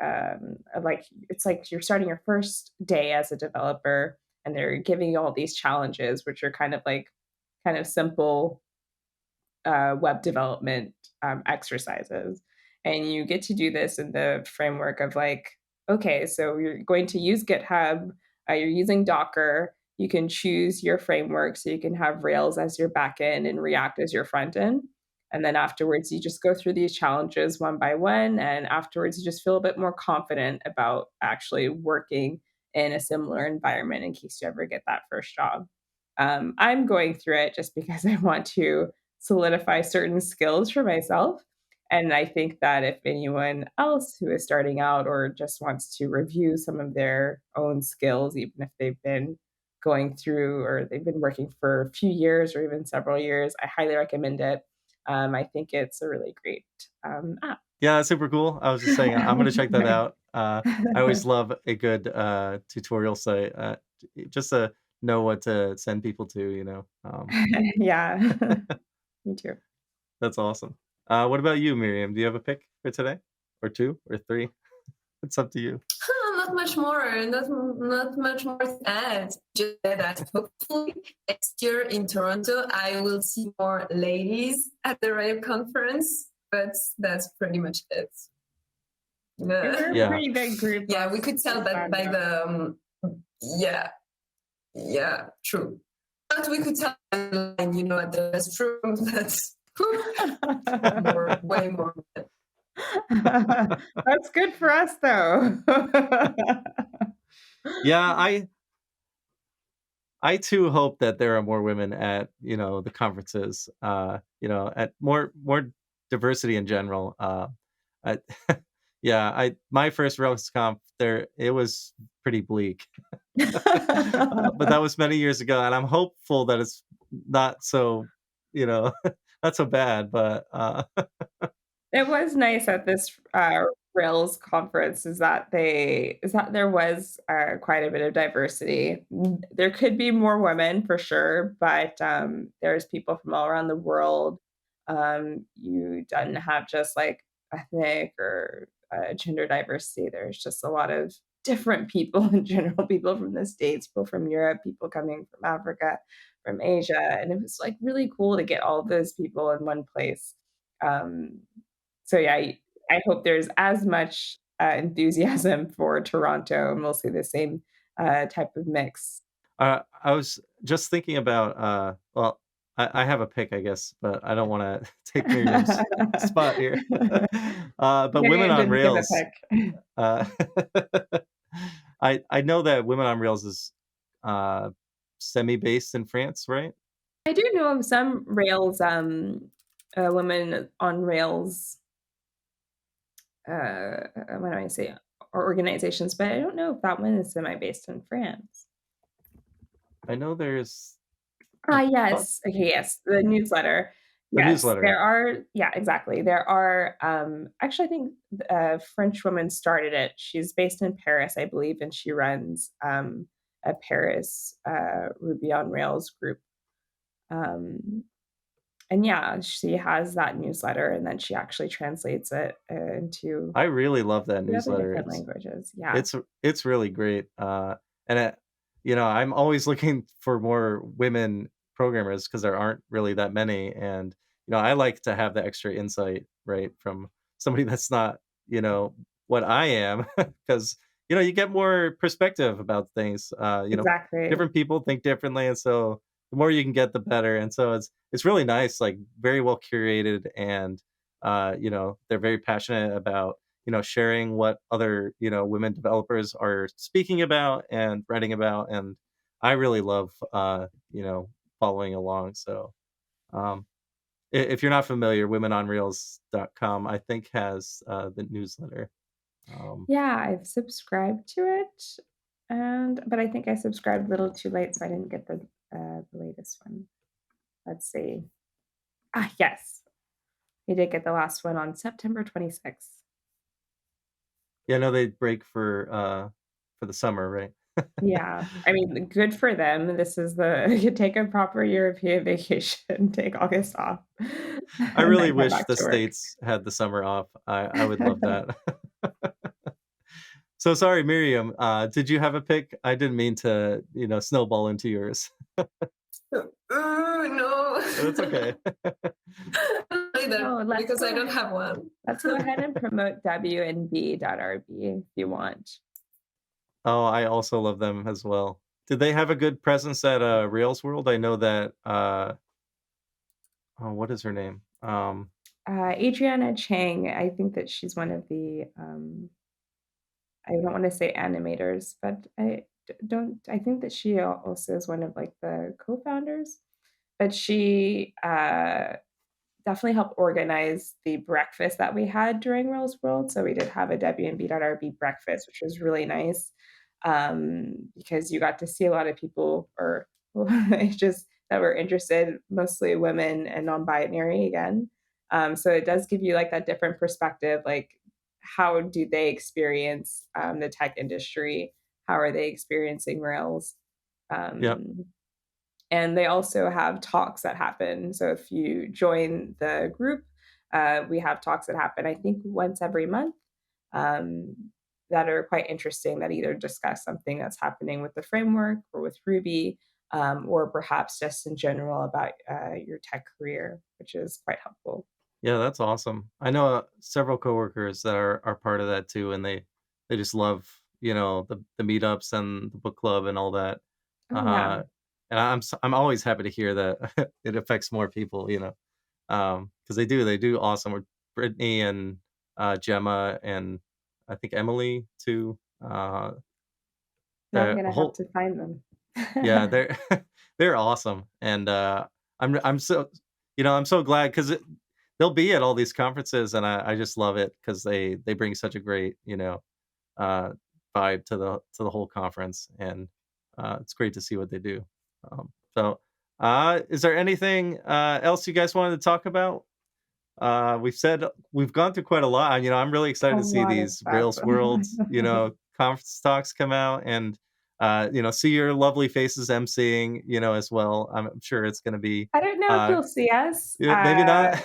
like you're starting your first day as a developer, and they're giving you all these challenges, which are kind of simple web development exercises. And you get to do this in the framework of like, okay, so you're going to use GitHub, you're using Docker, you can choose your framework. So you can have Rails as your backend and React as your front end. And then afterwards, you just go through these challenges one by one. And afterwards, you just feel a bit more confident about actually working in a similar environment in case you ever get that first job. I'm going through it just because I want to solidify certain skills for myself. And I think that if anyone else who is starting out or just wants to review some of their own skills, even if they've been going through or they've been working for a few years or even several years, I highly recommend it. I think it's a really great app. Yeah, that's super cool. I was just saying, I'm gonna check that out. I always love a good tutorial site, just to know what to send people to. Yeah, me too. That's awesome. What about you, Miriam? Do you have a pick for today, or two, or three? It's up to you. Not much more. Not much more to add. Just that hopefully next year in Toronto, I will see more ladies at the RAIL conference. But that's pretty much it. We're a pretty big group. Yeah, we could tell that by the yeah, true. But we could tell, at the restroom that's way more. That's good for us, though. Yeah, I too hope that there are more women at the conferences. At more diversity in general. I, my first RailsConf there, it was pretty bleak, but that was many years ago, and I'm hopeful that it's not so not so bad. But it was nice at this Rails conference is that there was quite a bit of diversity. There could be more women for sure, but there's people from all around the world. You didn't have just like ethnic or gender diversity. There's just a lot of different people in general, people from the States, people from Europe, people coming from Africa, from Asia. And it was like really cool to get all of those people in one place. So yeah, I hope there's as much enthusiasm for Toronto, and we'll see the same type of mix. I was just thinking about well, I have a pick, I guess, but I don't want to take Miriam's spot here. But Women on Rails. I know that Women on Rails is semi-based in France, right? I do know of some Rails Women on Rails. What do I say? Or organizations, but I don't know if that one is semi-based in France. I know there's. Yes. Okay. Yes, the newsletter. Yes, there are. Yeah, exactly. There are. Actually, I think a French woman started it. She's based in Paris, I believe, and she runs a Paris Ruby on Rails group. And yeah, she has that newsletter, and then she actually translates it into. I really love that newsletter. Different languages. Yeah, it's really great. And I'm always looking for more women programmers because there aren't really that many, and I like to have the extra insight, right, from somebody that's not what I am, because you get more perspective about things. Exactly. Different people think differently, and so the more you can get, the better. And so it's really nice, like very well curated, and they're very passionate about sharing what other women developers are speaking about and writing about, and I really love following along. So if you're not familiar, womenonrails.com I think has the newsletter. Um, Yeah, I've subscribed to it, but I think I subscribed a little too late, so I didn't get the latest one. Let's see. Yes, I did get the last one on September 26th. yeah, I know they break for the summer, right? Yeah, I mean, good for them. This is the you take a proper European vacation, take August off, I and really then come wish back the to work. States had the summer off. I would love that. So sorry, Miriam, did you have a pick? I didn't mean to, snowball into yours. That's No. okay. Either, Oh, let's because go I don't ahead have one. let's go ahead and promote WNB.RB if you want. Oh, I also love them as well. Did they have a good presence at, Rails World? I know that, oh, what is her name? Adriana Chang, I think that she's one of the, I don't wanna say animators, but I think that she also is one of, like, the co-founders, but she, definitely helped organize the breakfast that we had during Rose World. So we did have a WNB.RB breakfast, which was really nice, because you got to see a lot of people or just that were interested, mostly women and non-binary again. So it does give you like that different perspective, like how do they experience the tech industry? How are they experiencing Rails? Yep. Um, and they also have talks that happen. So if you join the group, we have talks that happen, I think, once every month, um, that are quite interesting, that either discuss something that's happening with the framework or with Ruby, or perhaps just in general about your tech career, which is quite helpful. Yeah, that's awesome. I know, several coworkers that are part of that too, and they just love, the meetups and the book club and all that. Oh, yeah. And I'm always happy to hear that it affects more people, 'cause they do awesome with Brittany and, Gemma and I think Emily too. Now I'm The gonna have whole to find them. Yeah, they're they're awesome, and, I'm so I'm so glad 'cause they'll be at all these conferences, and I just love it 'cause they bring such a great, uh, vibe to the whole conference, and, it's great to see what they do. Is there anything, else you guys wanted to talk about? We've gone through quite a lot. I'm really excited A to see lot of these stuff. Rails Worlds, conference talks come out and, see your lovely faces emceeing, as well. I'm sure it's gonna be, I don't know if uh you'll see us, yeah, maybe not.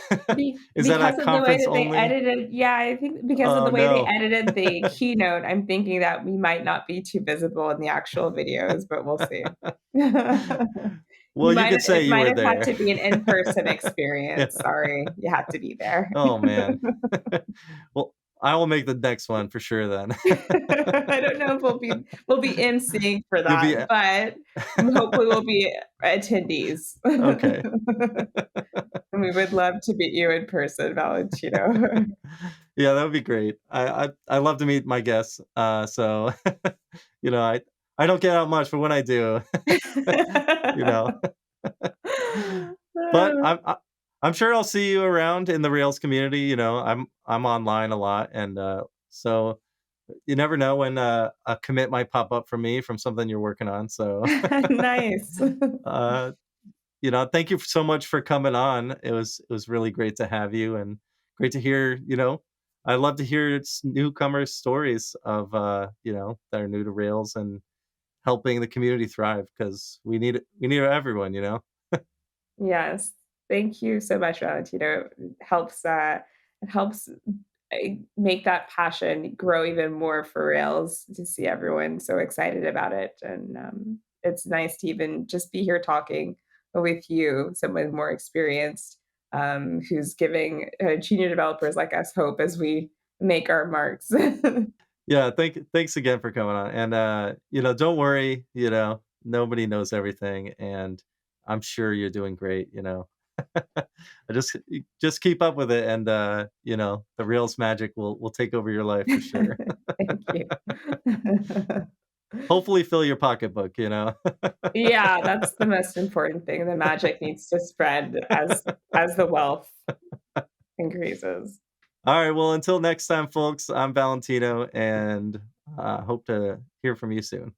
Is that a because of the way conference that they only? edited yeah, I think because of Oh, the way they no. edited the keynote, I'm thinking that we might not be too visible in the actual videos, but we'll see. Well, you could say It you might were have had there. to be an in-person Yeah. experience, sorry, you have to be there. Oh, man. Well, I will make the next one for sure then. I don't know if we'll be emceeing for You'll that, be but hopefully we'll be attendees. okay. And we would love to meet you in person, Valentino. Yeah, that would be great. I love to meet my guests, so, I don't get out much, but when I do, you know? But I'm sure I'll see you around in the Rails community, I'm online a lot, and, so you never know when, a commit might pop up for me from something you're working on, so, Nice. uh, thank you so much for coming on. It was really great to have you and great to hear, I love to hear newcomers' stories of, that are new to Rails and helping the community thrive because we need everyone. Yes. Thank you so much, Valentino. It helps, make that passion grow even more for Rails to see everyone so excited about it, and, it's nice to even just be here talking with you, someone more experienced, who's giving, junior developers like us hope as we make our marks. Yeah, thanks again for coming on. And don't worry, nobody knows everything and I'm sure you're doing great. I just keep up with it and the Rails magic will take over your life for sure. Thank you. Hopefully fill your pocketbook. Yeah, that's the most important thing. The magic needs to spread as the wealth increases. All right, well, until next time, folks, I'm Valentino, and hope to hear from you soon.